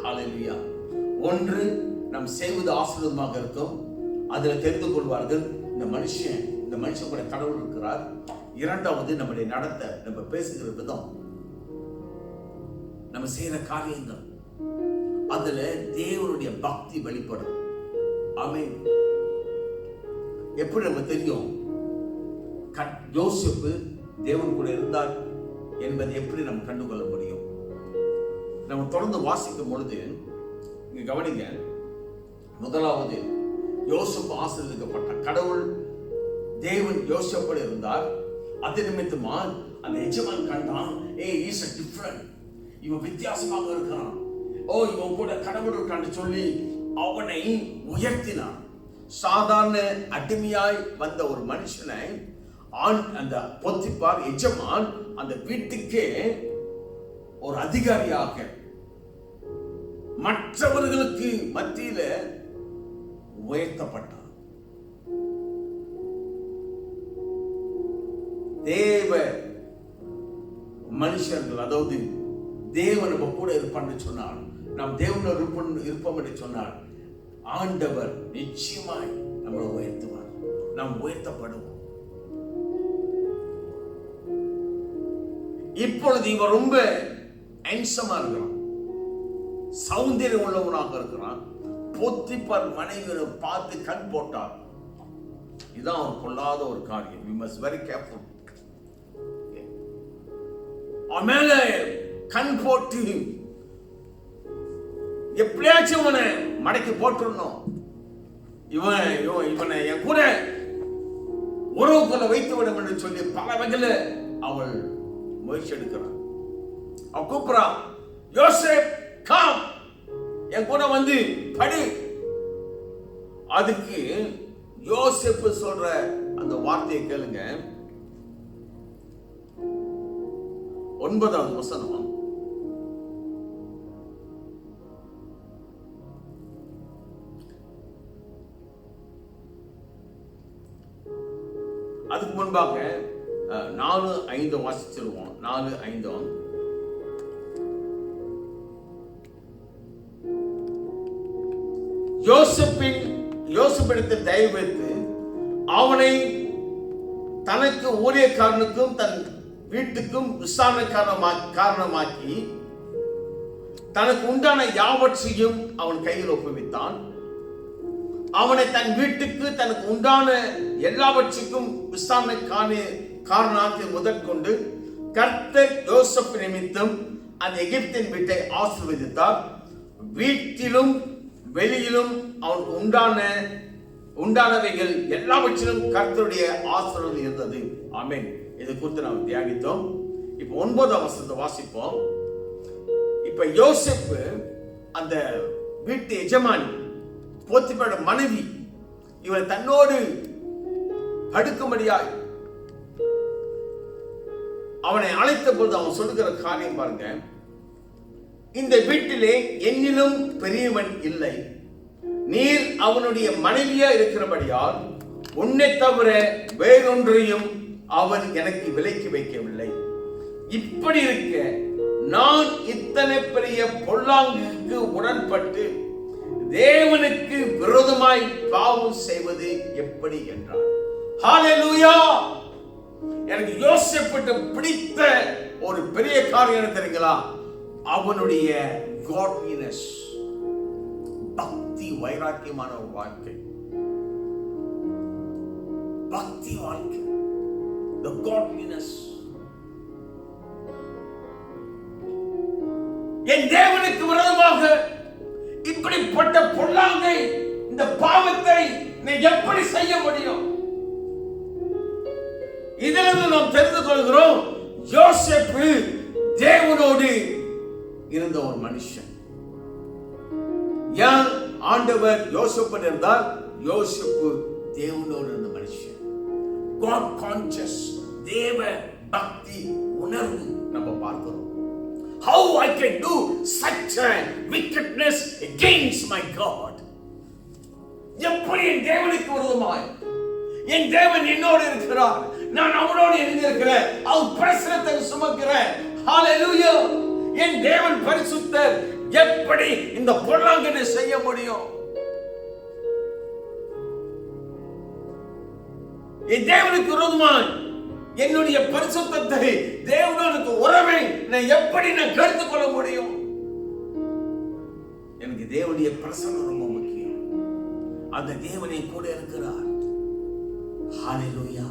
S1: Hallelujah. ஒன்று, நாம் செய்வது ஆசீர்வாதமாக இருக்கும். அதில் தெரிந்து கொள்வார்கள் இந்த மனுஷன் கூட கடவுள் இருக்கிறார். இரண்டாவது, நம்முடைய நடத்த, நம்ம பேசுகிற விதம், நம்ம செய்யற காரியங்கள், அதுல தேவனுடைய பக்தி வெளிப்படும். ஆமென். எப்படி நம்ம தெரியும் யோசேப்பு தேவன் கூட இருந்தார் என்பதை எப்படி நம்ம கண்டுகொள்ள முடியும்? நம்ம தொடர்ந்து வாசிக்கும் பொழுது இங்க கவனிங்க. முதலாவது, யோசேப்பு ஆசீர்வதிக்கப்பட்ட கடவுள் தேவன் யோசேப்போடு இருந்தார். அது நிமித்தமா அந்த எஜமான் கண்டான், இஸ் டிஃபரண்ட், இவன் வித்தியாசமாக இருக்கிறான், இவன் கூட கடவுள் இருக்கான்னு சொல்லி அவனை உயர்த்தினான். சாதாரண அடிமையாய் வந்த ஒரு மனுஷனை அந்த பொத்திபார் எஜமான் அந்த வீட்டுக்கே ஒரு அதிகாரியாக மற்றவர்களுக்கு மத்தியில உயர்த்தப்பட்டார். தேவ மனுஷர்கள், அதாவது தேவன் நம்ம கூட இருப்பான்னு சொன்னார், நாம் தேவனோடு இருப்போம் என்று சொன்னார், ஆண்டவர் நிச்சயமாய் நம்மளை உயர்த்துவார். நாம் உயர்த்தப்படுவோம். இப்பொழுது இவன் ரொம்ப ஹேண்ட்ஸமா இருக்கிறான், சௌந்தரியம் உள்ளவனாக இருக்கிறான். பொத்திபார் மனைவியை பார்த்து கண் போட்டார். இதுதான் அவர் கொள்ளாத ஒரு காரியம். We must very careful. அவன் மேல கண் போட்டு எப்படியாச்சும் இவனை மடக்கி போட்டுடணும். இவனை என் கூட உறவு கொள்ள வைத்து விடும் என்று சொல்லி பல வகையில அவள் முயற்சி எடுக்கிறான். அவன் கூப்பிடுறான், யோசேப் கம், என் கூட வந்து படி. அதுக்கு யோசேப்பு சொல்ற அந்த வார்த்தையை கேளுங்க. 9வது வசனம். அதுக்கு முன்பாக 4:5 வாசிச்சிருவோம். 4:5. யோசேப்பிடத்தில் தயவு வைத்து அவனை தனக்கு ஊழியக்காரனுக்கும் தன் வீட்டுக்கும் விசாரணை காரணமாக்கி தனக்கு உண்டான யாவற்றையும் அவன் கையில் ஒப்புவித்தான். அவனை தன் வீட்டுக்கு தனக்கு உண்டான எல்லாவற்றுக்கும் விசாரணை காரணத்தை முதற்கொண்டு கர்த்தர் யோசேப்பு நிமித்தம் அந்த எகிப்தின் வீட்டை ஆசீர்வதித்தார். வீட்டிலும் வெளியிலும் அவனுக்கு உண்டானவைகள் எல்லாவற்றிலும் கர்த்தருடைய ஆசீர்வாதம் இருந்தது. ஆமென். இதை குறித்து நாம் தியானித்தோம். இப்ப 9வது வசனத்தை வாசிப்போம். இப்ப யோசேப்பு அந்த வீட்டு எஜமானி போத்திபாரோட மனைவி இவரை தன்னோடு படுக்கும்படியாய் அவனை அழைத்த போது அவன் சொல்லுகிற காரியம் பாருங்க. இந்த வீட்டிலே என்னிலும் பெரியவன் இல்லை. நீர் அவனுடைய மனைவியா இருக்கிறபடியால் உன்னை தவிர வேறொன்றையும் அவன் எனக்கு விலைக்கு வைக்கவில்லை. இப்படி இருக்க நான் இத்தனை பெரிய பொல்லாங்குக்கு உடன்பட்டு தேவனுக்கு விரோதமாய் பாவம் செய்வது எப்படி என்றார். ஹல்லேலூயா. எனக்கு யோசேப்புக்கு பிடித்த ஒரு பெரிய காரியம் என்ன தெரியுங்களா? அவனுடைய காட்லினஸ், பக்தி வைராக்கியமான ஒரு வாழ்க்கை. பக்தி வாழ்க்கை, the godliness. என் தேவனுக்கு விரோதமாக இப்படிப்பட்ட பொல்லாங்கை, இந்த பாவத்தை நீ எப்படி செய்ய முடியும்? இதிலிருந்து நாம் தெரிந்து கொள்கிறோம், யோசேப்பு தேவனோடு இருந்த ஒரு மனுஷன். யார் ஆண்டவர் யோசேப்பு இருந்தால், யோசேப்பு தேவனோடு இருந்த மனுஷன். God conscious, தேவ பக்தி உணர்வு நம்ம பார்க்கிறோம். How I can do such a wickedness against my God? எப்படி என் தேவனுக்கு விரோதமாய், என் தேவன் என்னோடு இருக்கிறார், நான் அவனோடு இருக்கிறேன், அவர் பிரசன்னத்தை சுமக்கிறேன். ஹல்லேலூயா. என் தேவன் பரிசுத்தர், எப்படி இந்த பொல்லாங்கனை செய்ய முடியும்? என் தேவனுக்கு விரோதமாய் என்னுடைய பரிசுத்தத்தை, தேவனுக்கு உறவை நான் எப்படி கருத்து கொள்ள முடியும்? எனக்கு தேவனுடைய பிரசன்னம் ரொம்ப முக்கியம். அந்த தேவனை கூட இருக்கிறார். ஹல்லேலூயா.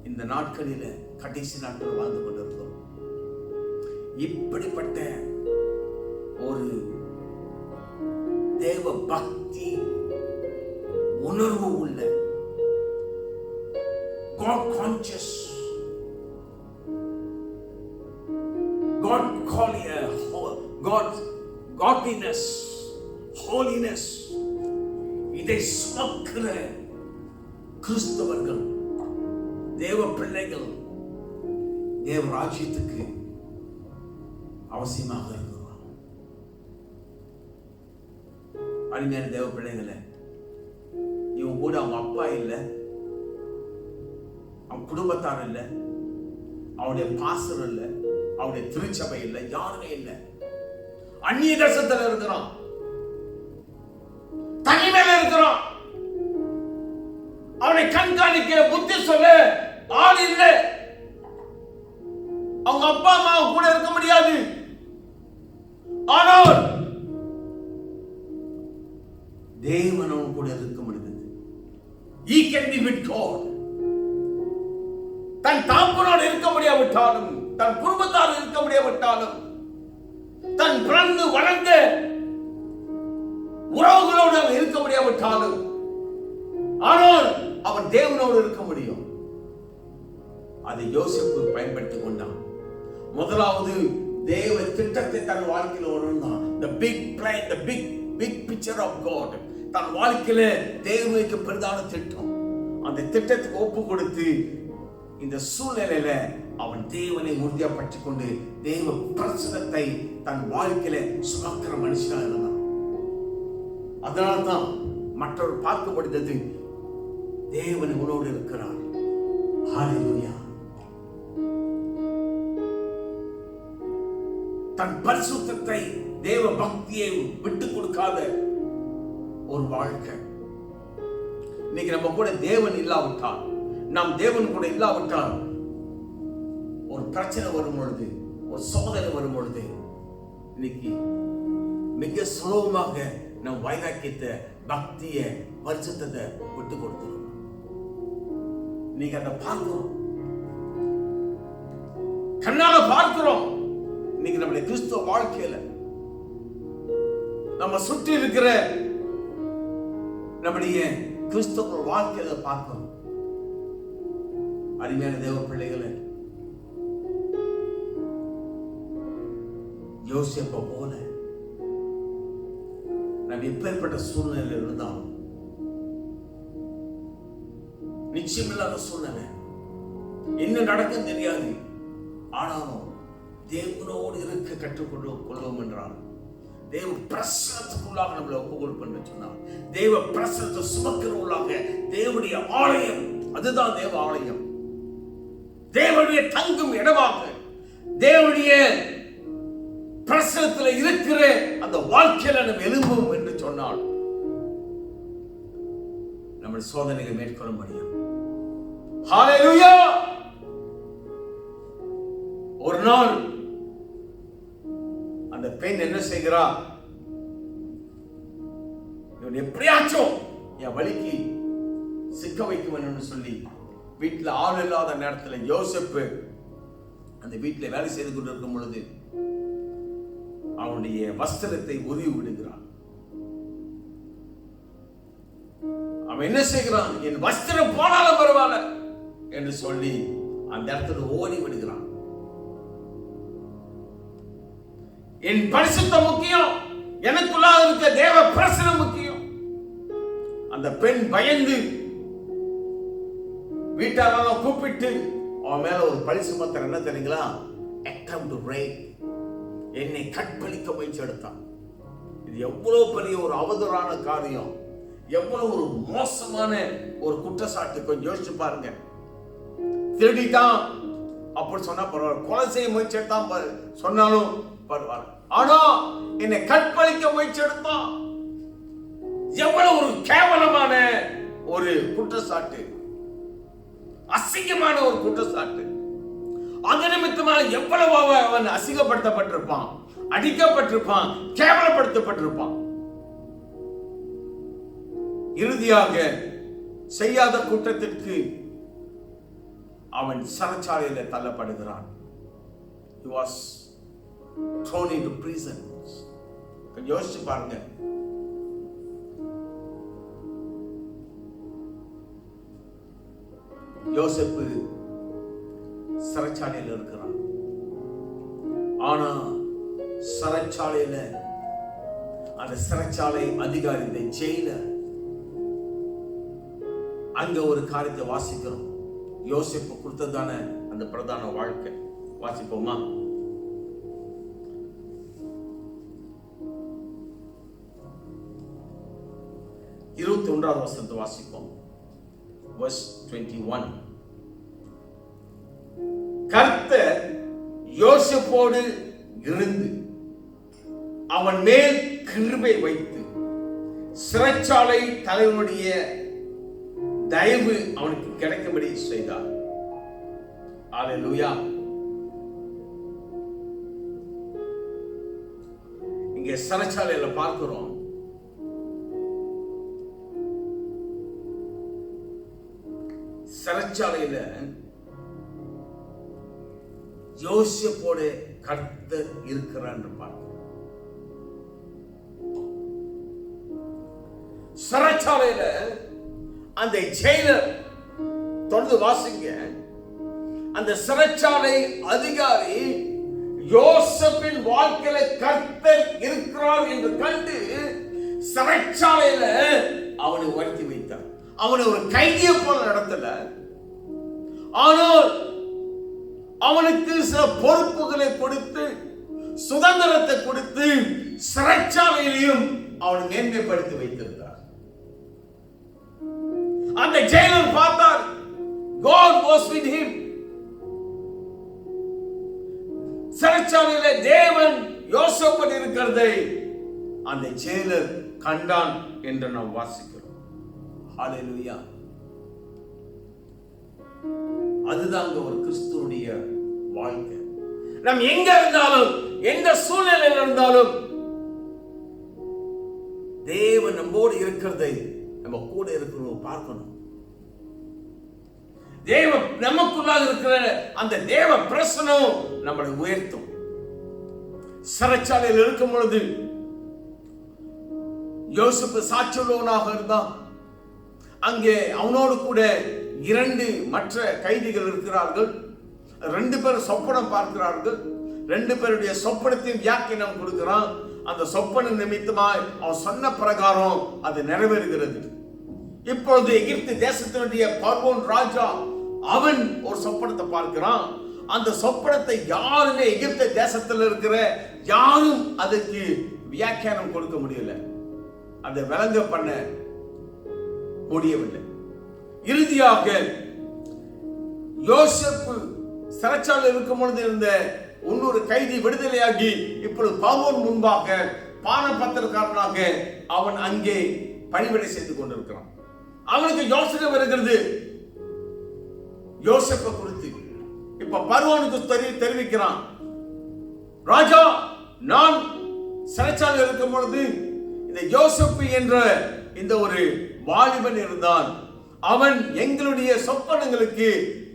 S1: இந்த நாட்களில கடைசி நாட்கள் வாழ்ந்து கொண்டிருக்கிறோம். இப்படிப்பட்ட ஒரு தேவ பக்தி உணர்வு உள்ள, God conscious, God godliness, holiness, இதை சுமக்கிற கிறிஸ்தவர்கள், தேவ பிள்ளைகள், தேவ ராஜ்யத்துக்கு அவசியமாக இருக்கிறோம். அருமையான தேவ பிள்ளைகளை, இவன் கூட அவங்க அப்பா இல்லை, அவன் குடும்பத்தார் இல்லை, அவனுடைய பாசர் இல்லை, அவனுடைய திருச்சபை இல்லை, யாருமே இல்லை. அந்நிய தேசத்துல இருக்கிறான், தனிமையில இருக்கிறான். அவனை கண்காணிக்க, புத்தி சொல்ல ஆள் இல்லை. அவங்க அப்பா அம்மா கூட இருக்க முடியாது. ஆனால் தேவன் அவன் கூட இருக்க முடியாது. He can be with God. தன் தாப்பனோடு இருக்க முடியாவிட்டாலும், தன் குடும்பத்தால் இருக்க முடியாவிட்டாலும், தன் பிறந்து வளர்ந்த உறவுகளோடு இருக்க முடியாவிட்டாலும், ஆனால் அவன் தேவனோடு இருக்க முடியும். அதை யோசேப்பு பயன்படுத்திக் கொண்டான். முதலாவது தேவ திட்டத்தை தன் வாழ்க்கையில் உணர்ந்தான். The big plan, the big picture of God. தன் வாழ்க்கையில தேவனுக்கு பிரதான திட்டம். அந்த திட்டத்துக்கு ஒப்பு கொடுத்து இந்த சூழ்நிலையில அவன் தேவனை உறுதியா பற்றிக் கொண்டு தேவ பிரசனத்தை தன் வாழ்க்கையில சுமக்கிற மனுஷனா இருந்தான். அதனால்தான் மற்றவர் பார்க்கப்படுகிறது, தேவன் உன்னோடு இருக்கிறார். ஹல்லேலூயா. தன் பரிசுத்தத்தை, தேவ பக்தியை விட்டுக் கொடுக்காத ஒரு வாழ்க்கை. இன்னைக்கு நம்ம கூட தேவன் இல்லாவிட்டால், நாம் தேவன் கூட இல்லாவிட்டால், ஒரு பிரச்சனை வரும் பொழுது, ஒரு சோதனை வரும் பொழுது, இன்னைக்கு மிக சுலபமாக நம் வைராக்கியத்தை, பக்திய, பரிசுத்தத்தை விட்டு கொடுத்துருவோம். நீங்க அதை பார்க்கிறோம், கண்ணால பார்க்கிறோம். இன்னைக்கு நம்முடைய கிறிஸ்துவ வாழ்க்கையில நம்ம சுற்றி இருக்கிற நம்முடைய கிறிஸ்துவ வாழ்க்கையில பார்க்கிறோம். அருமையான தேவ பிள்ளைகளை, யோசேப்பை போல நம்ம எப்பேற்பட்ட சூழ்நிலையில் இருந்தாலும், நிச்சயமில்லாத சூழ்நிலை, என்ன நடக்கும் தெரியாது, ஆனாலும் தேவனோடு இருக்க கற்றுக்கொள்வோம் என்றால், தேவ பிரசனத்துக்குள்ளாக நம்மளை ஒப்பு கொடுப்போம் என்று சொன்னார். தேவ பிரசனத்தை சுமக்கிறவர்களாக தேவனுடைய ஆலயம், அதுதான் தேவ ஆலயம், தேவனுடைய தங்கும் இடமாக, தேவனுடைய பிரசனத்தில் இருக்கிற அந்த வாழ்க்கையில நம்ம எழும்பும் என்று சொன்னால் நம்ம சோதனைகளை மேற்கொள்ள முடியும். ஹல்லேலூயா. ஒரு நாள் அந்த பெண் என்ன செய்கிறா, எப்படியாச்சும் என் வழிக்கு சிக்க வைக்க வேண்டும் சொல்லி வீட்டில் ஆள் இல்லாத நேரத்தில் யோசேப்பு அந்த வீட்டில் வேலை செய்து கொண்டிருக்கும் பொழுது அவனுடைய வஸ்திரத்தை உருவி விடுகிறான். அவன் என்ன செய்கிறான், என் வஸ்திரம் போனாலும் பரவாயில்ல என்று சொல்லி அந்த இடத்துல ஓடி விடுகிறான். என் பரிசுத்தம் முக்கியம், எனக்குள்ளாக இருக்க தேவ பிரசனம் முக்கியம். அந்த பெண் பயந்து வீட்டாரெல்லாம் கூப்பிட்டு அவன் மேல ஒரு பழி சுமத்தர். என்ன தெரியுங்களா, attempt to rape, என்னை கற்பழிக்க முயற்சி எடுத்தான். இது எவ்வளவு பெரிய ஒரு அவதூறான காரியம், எவ்வளவு ஒரு மோசமான ஒரு குற்றச்சாட்டு. கொஞ்சம் யோசிச்சு பாருங்க. திருடிட்டான் அப்படி சொன்னா பரவாயில்ல, கொலை செய்ய முயற்சி எடுத்தான் சொன்னாலும் பரவாயில்ல, ஆனா என்னை கற்பழிக்க முயற்சி எடுத்தான். எவ்வளவு ஒரு கேவலமான ஒரு குற்றச்சாட்டு, அசிங்கமான ஒரு குற்றச்சாட்டு. அந்த நிமித்தமாக எவ்வளவு அவன் அசிங்கப்படுத்தப்பட்டிருப்பான், அடிக்கப்பட்டிருப்பான், கேவலப்படுத்தப்பட்டிருப்பான். இறுதியாக செய்யாத குற்றத்திற்கு அவன் சிறைச்சாலையில் தள்ளப்படுகிறான். He was thrown into prison. யோசிச்சு பாருங்க. யோசேப்பு சிறைச்சாலையில் இருக்கிறான். ஆனா சிறைச்சாலையில அந்த சிறைச்சாலை அதிகாரி ஜெயிலர் அங்க ஒரு காரியத்தை வாசிக்கிறோம். யோசேப்பு கொடுத்ததான அந்த பிரதான வாழ்க்கை வாசிப்போமா? இருபத்தி ஒன்றாவது வசனத்தை வாசிப்போம். Verse 21. கர்த்தர் யோசேப்போடு இருந்து அவன் மேல் கிருபை வைத்து சிறைச்சாலை தலைவனுடைய தயவு அவனுக்கு கிடைக்கும்படி செய்தார். அல்லேலூயா. இங்கே சிறைச்சாலையில பார்க்கிறோம், சிறைச்சாலையில யோசேப்போட கர்த்தர் இருக்கிறான். சிறைச்சாலையில அந்த ஜெயிலர், தொடர்ந்து வாசிங்க, அந்த சிறைச்சாலை அதிகாரி யோசேப்பின் வாழ்க்கையில கர்த்தர் இருக்கிறார் என்று கண்டு சிறைச்சாலையில அவனை உயர்த்தி வைத்தார். அவனை ஒரு கைதியை போல நடத்தல, ஆனால் அவனுக்கு சில பொறுப்புகளை கொடுத்து சுதந்திரத்தை கொடுத்து சிறைச்சாலையிலையும் அவனை மேன்மைப்படுத்தி வைத்திருந்தார். அந்த ஜெயிலர் பார்த்தார், God was with him. சிறைச்சாலையில தேவன் யோசேப்போடு இருக்கிறதை அந்த ஜெயிலர் கண்டான் என்று நாம் வாசிக்கிறோம். ஹல்லேலூயா. அதுதான் ஒரு கிறிஸ்துவுடைய வாழ்க்கை. நாம் எங்க இருந்தாலும், எந்த சூழ்நிலையில் இருந்தாலும், தேவன் நம்மோடு இருக்கிறதை நம்ம கூட இருக்கணும், பார்க்கணும். தேவ நமக்குள்ளாக இருக்கிற அந்த தேவ பிரசனம் நம்மளை உயர்த்தும். சிறைச்சாலையில் இருக்கும் பொழுது யோசேப்பு சாட்சியுள்ளவனாக இருந்தான். அங்கே அவனோடு கூட 2 மற்ற கைதிகள் இருக்கிறார்கள். 2 பேர் சொப்பனம் பார்க்கிறார்கள். 2 பேருடைய சொப்பனத்தையும் வியாக்கியானம் கொடுக்கிறான். அந்த சொப்பன நிமித்தமாய் அவன் சொன்ன பிரகாரம் அது நிறைவேறுகிறது. இப்பொழுது எகிப்து தேசத்தினுடைய பார்வோன் ராஜா அவன் ஒரு சொப்பனத்தை பார்க்கிறான். அந்த சொப்பனத்தை யாருமே எகிப்து தேசத்தில் இருக்கிற யாரும் அதுக்கு வியாக்கியானம் கொடுக்க முடியல, அதை விளங்க பண்ண முடியவில்லை. இறுதியாக யோசேப்பு சிறைச்சாலையில் இருக்கும் பொழுது இருந்த 300 கைதி விடுதலையாகி இப்பொழுது பார்வோன் முன்பாக பானபத்திரக்காரனாக அவன் அங்கே பணிவிடை செய்து கொண்டிருக்கிறான். அவனுக்கு யோசனை வருகிறது யோசேப்பை குறித்து. இப்ப பார்வோனுக்கு தெரிவிக்கிறான், ராஜா, நான் சிறைச்சாலையில் இருக்கும் பொழுது இந்த யோசேப்பு என்ற இந்த ஒரு வாலிபன் இருந்தான். அவன் எங்களுடைய சொப்பனங்களுக்கு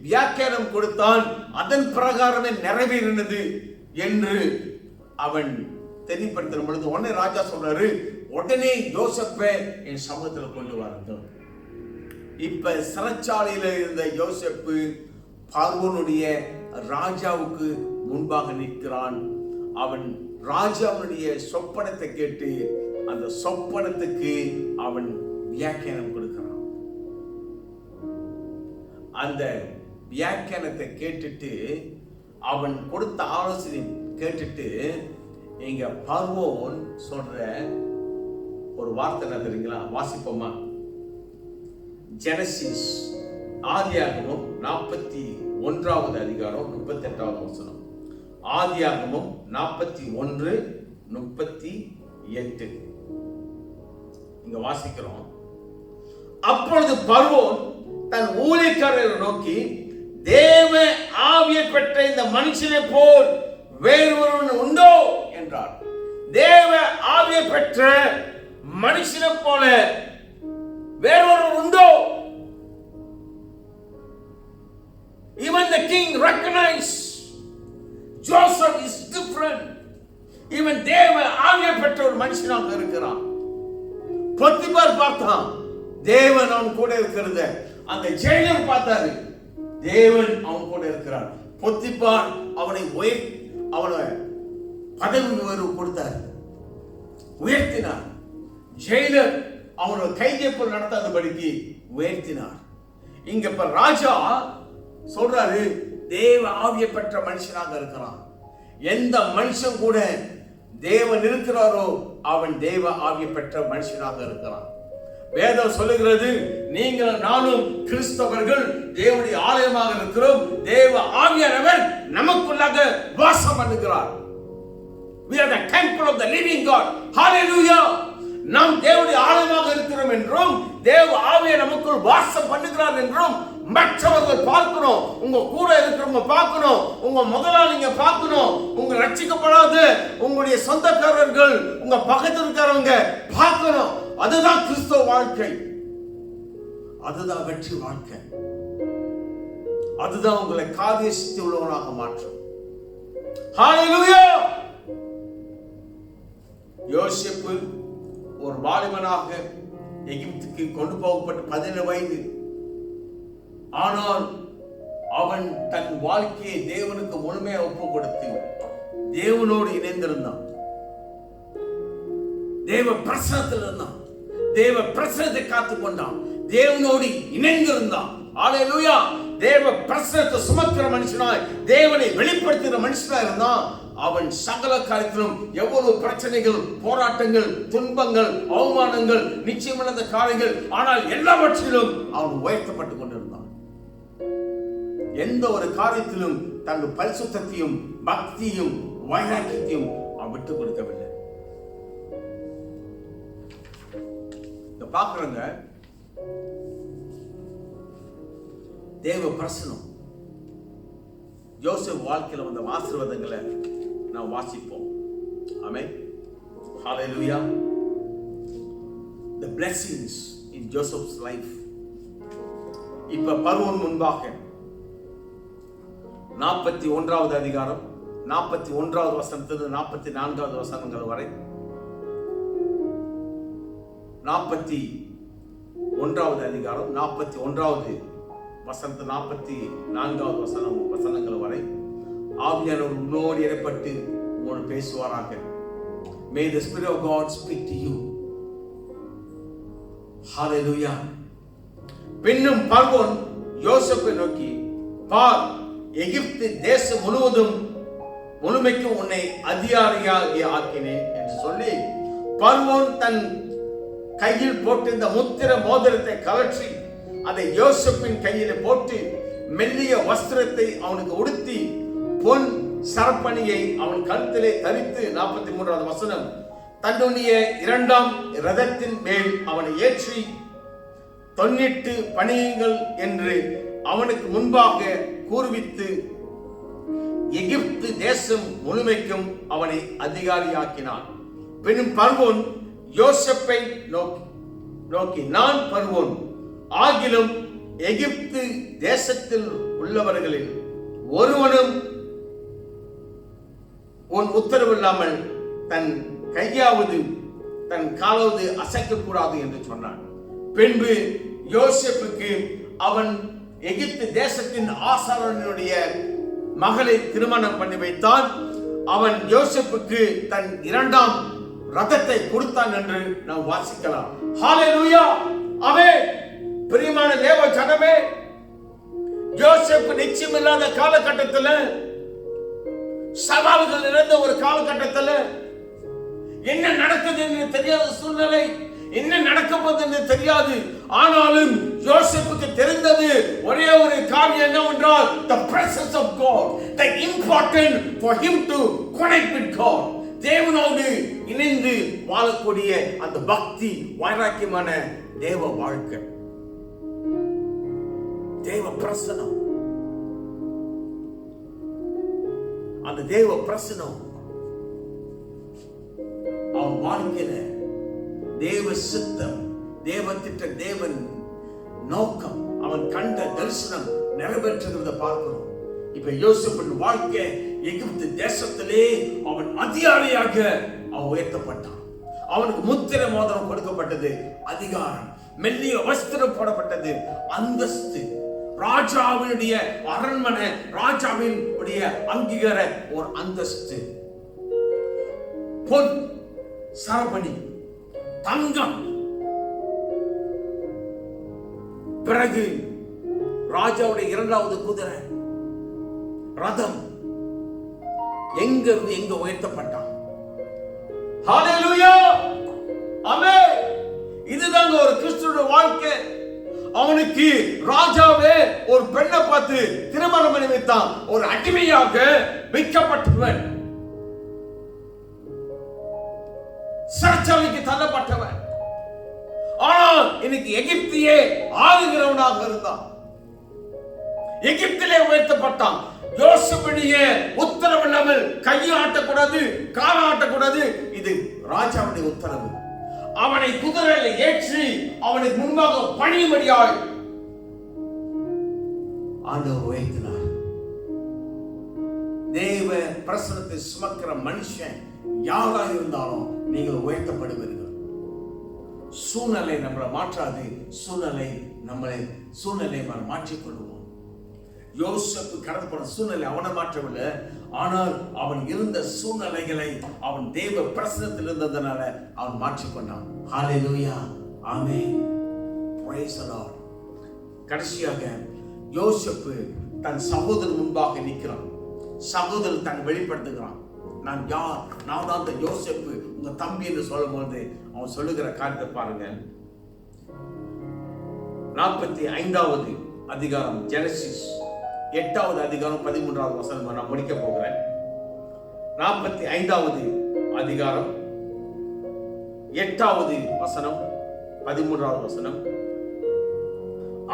S1: வியாக்கியானம் கொடுத்தான், அதன் பிரகாரமே நிறைவேறினது என்று அவன் தெரியப்படுத்தும் பொழுது உடனே ராஜா சொல்றாரு, உடனே யோசேப்பை என் சமூகத்தில் கொண்டு வாருங்கள். இப்ப சிறைச்சாலையில இருந்த யோசேப்பு பார்வோனுடைய ராஜாவுக்கு முன்பாக நிற்கிறான். அவன் ராஜாவுடைய சொப்பனத்தை கேட்டு அந்த சொப்பனத்துக்கு அவன் வியாக்கியானம் கொடுக்கிறான். அந்த வியாக்கியானத்தை கேட்டுட்டு அவன் கொடுத்த ஆலோசனை கேட்டுட்டு இங்க பார்வோன் சொல்ற ஒரு வார்த்தை என்ன தெரியுங்களா? வாசிப்போமா? ஜெனசிஸ், ஆதியாகமம் 41வது அதிகாரம் 38வது வசனம். ஆதியாகமம் 41:38 இங்க வாசிக்கிறோம். அப்பொழுது பார்வோன் தன் ஊழியக்காரரை நோக்கி, தேவ ஆவியை பெற்ற இந்த மனுஷனை போல் வேறு ஒருவன் உண்டோ என்றார். தேவ ஆவியை பெற்ற மனுஷனை போல வேறு ஒருவன் உண்டோ? Even the king recognized Joseph is different. Even தேவ ஆவியை பெற்ற ஒரு மனுஷனாக இருக்கிறான். பொத்திபார் பார்த்தான், தேவன் அவன் கூட இருக்கிறத. அந்த ஜெயிலர் பார்த்தாரு, தேவன் அவன் கூட இருக்கிறார். பொத்திபார் அவனை பதவி உயர்வு கொடுத்தார், உயர்த்தினார். ஜெயிலர் அவனோட கைதியை போல் நடத்தாதபடிக்கு உயர்த்தினார். இங்க இப்ப ராஜா சொல்றாரு, தேவ ஆவியை பெற்ற மனுஷனாக இருக்கிறான். எந்த மனுஷன் கூட தேவன் இருக்கிறாரோ அவன் தேவ ஆவியை பெற்ற மனுஷனாக இருக்கிறான். வேதம் சொல்லுகிறது, நீங்கள் நானும் கிறிஸ்தவர்கள் தேவனுடைய ஆலயமாக இருக்கிறோம். தேவ ஆவியானவர் நமக்குள்ளாக வாசம் பண்ணுகிறார். We are the temple of the living God. Hallelujah. நாம் தேவனுடைய ஆலயமாக இருக்கிறோம் என்றும் தேவ ஆவியை நமக்குள் வாசம் பண்ணுகிறார் என்றும் மற்றவர்கள் பார்க்கணும். உங்க கூட இருக்கிறவங்க பார்க்கணும், உங்க முதலாளிங்க பார்க்கணும், உங்க ரட்சிக்கப்படாத உங்களுடைய சொந்தக்காரர்கள், உங்க பக்கத்தில் இருக்கிறவங்க பார்க்கணும். அதுதான் கிறிஸ்தவ வாழ்க்கை, அதுதான் வெற்றி வாழ்க்கை, அதுதான் உங்களை காரியசித்தி உள்ளவனாக மாற்றும். ஹல்லேலூயா. யோசேப்பு ஒரு வாலிபனாக எகிப்துக்கு கொண்டு போகப்பட்ட 17 வயது. ஆனால் அவன் தன் வாழ்க்கையை தேவனுக்கு முழுமையாக ஒப்பு கொடுத்து தேவனோடு இணைந்திருந்தான். தேவ பிரசனத்தில் இருந்தான். தேவ பிரசனத்தை காத்துக் கொண்டான். தேவனோடு இணைந்திருந்தான். அல்லேலூயா. தேவ பிரசனத்தை சுமக்கிற மனுஷனாய், தேவனை வெளிப்படுத்துகிற மனுஷனாய் இருந்தான். அவன் சகல காரியத்திலும் எவ்வளவு பிரச்சனைகள், போராட்டங்கள், துன்பங்கள், அவமானங்கள், நிச்சயமில்லாத காரியங்கள், ஆனால் எல்லாவற்றிலும் அவன் உயர்த்தப்பட்டுக் கொண்டிருந்தான். எந்த ஒரு காரியத்திலும் தன் பரிசுத்தத்தையும் பக்தியும் வைராக்கியத்தையும் அவன் விட்டுக் கொடுக்கவில்லை. பார்க்கிறோங்க, தேவ பிரசனம் யோசேப்பு வாழ்க்கையில் வந்த ஆசீர்வாதங்களை நாம் வாசிப்போம். ஆமென். ஹalleluya. The blessings in Joseph's life. இப்ப பர்வோன் முன்பாக 41வது அதிகாரம் 41வது வசனத்திலிருந்து 44வது வசனங்கள் வரை, 41வது அதிகாரம் 41வது வசனத்து 44வது வசனங்கள் வரை ஆவியானவர் உன்னோடு இடைப்பட்டு உங்களோடு பேசுவாராக. May the Spirit of God speak to you. Hallelujah. பின்னும் பார்வோன் யோசேப்பை நோக்கி, பார், எகிப்து தேசம் முழுவதும் முழுமைக்கு உன்னை அதிகாரியாக ஆக்கினேன் என்று சொல்லி பார்வோன் தன் கையில் போட்டிருந்த முத்திர மோதிரத்தை கலற்றி அதை யோசேப்பின் கையில் போட்டு மெல்லிய வஸ்திரத்தை அவனுக்கு உடுத்தி பொன் சரப்பணியை அவன் கழுத்திலே தரித்து 43வது வசனம், தன்னுடைய 2ஆம் ரதத்தின் மேல் அவனை ஏற்றி 98 பணியுங்கள் என்று அவனுக்கு முன்பாக கூறுவித்து எகிப்து தேசம் முழுமைக்கும் அவனை அதிகாரியாக்கினான். பின்னும் பார்வோன் யோசேப்பை நோக்கி, நான் பார்வோன் ஆகிலும் எகிப்து தேசத்தில் உள்ளவர்களில் ஒருவனும் உன் உத்தரவில்லாமல் தன் கையாவது தன் காலாவது அசைக்கக்கூடாது என்று சொன்னான். பின்பு யோசேப்புக்கு அவன் எகிப்து தேசத்தின் ஆசாரியனுடைய மகளை திருமணம் பண்ணி வைத்தான். அவன் யோசேப்புக்கு தன் 2ஆம் ரதத்தை கொடுத்தான் என்று நாம் வாசிக்கலாம். ஹalleluya. ஆமென். பிரியமான தேவ ஜனமே, யோசேப்பு நிச்சயமில்லாத காலகட்டத்தில், சவால்கள் நிறைந்த ஒரு காலகட்டத்தில், என்ன நடக்குது என்று தெரியாத சூழ்நிலை, என்ன நடக்க போகுது என்று தெரியாது. ஆனாலும் யோசேப்புக்கு தெரிந்தது ஒரே ஒரு காரியம் என்னவென்றால், the presence of God, the important for him to connect with God. தேவனோடு இணைந்து வாழக்கூடிய அந்த பக்தி வைராக்கியமான தேவ வாழ்க்கை, தேவ பிரசனம், அந்த தேவ பிரசனம் அவன் வாழ்க்கையில தேவ சித்தம், தேவ திட்டம், தேவன் நோக்கம், அவன் கண்ட தரிசனம் நிறைவேற்றுகிறத பார்க்கிறோம். இப்ப யோசேப்பின் வாழ்க்கை எகிப்து தேசத்திலே அவன் அதிகாரியாக அவன் உயர்த்தப்பட்டான். அவனுக்கு முத்திர மோதிரம் கொடுக்கப்பட்டது, அதிகாரம், மெல்லிய வஸ்திரம் போடப்பட்டது, அந்தஸ்து, ராஜாவினுடைய அரண்மனை, ராஜாவினுடைய அங்கீகார ஒரு அந்தஸ்து, பொன் சரபணி, தங்கம். பிறகு ராஜாவுடைய 2வது குதிரை ரதம் எங்க உயர்த்தப்பட்டான். ஹalleluya. ஆமென். இதுதாங்க ஒரு கிறிஸ்துவோட வாழ்க்கை. அவனுக்கு ராஜாவே ஒரு பெண்ணை பார்த்து திருமணம் பண்ணி வைத்தான். ஒரு அடிமையாக விற்கப்பட்டவன், சிறைச்சாலைக்கு தள்ளப்பட்டவன். ஆனால் இன்னைக்கு எகிப்தியே ஆளுகிறவனாக இருந்தான். எகிப்திலே உயர்த்தப்பட்டான். யோசேப்புடைய உத்தரவு இல்லாமல் கையை ஆட்டக்கூடாது, காலை ஆட்டக்கூடாது. இது ராஜாவுடைய உத்தரவு. அவனை குதிரையில ஏற்றி அவனுக்கு முன்பாக பணியும்படியாய் ஆண்டவர் உயர்த்தினார். தேவ பிரசனத்தை சுமக்கிற மனுஷன் யாரா இருந்தாலும் நீங்கள் உயர்த்தப்படுவீர்கள். சூழ்நிலை நம்மளை மாற்றாது, சூழ்நிலை மாற்றிக்கொள்வோம். யோசேப்பு கடந்து போன சூழ்நிலை அவனை மாற்றவில்லை, ஆனால் அவன் இருந்த சூழ்நிலைகளை அவன் தேவ பிரசன்னத்தில் இருந்ததனால அவன் மாற்றிக்கொண்டான். ஹல்லேலூயா, ஆமென், பிரைஸ் தி லார்ட். கடைசியாக யோசேப்பு தன் சகோதரன் முன்பாக நிற்கிறான். சகோதரன் தன் வெளிப்படுத்துகிறான், நான் யார், நான் தான் அந்த யோசேப்பு உங்க தம்பி என்று சொல்லும்போது அவன் சொல்லுகிற காரியத்தை பாருங்க. 45வது அதிகாரம் ஜெனசிஸ் 8வது அதிகாரம் 13வது வசனம் நான் முடிக்க போகிறேன். 45வது அதிகாரம் 8வது வசனம் 13வது வசனம்.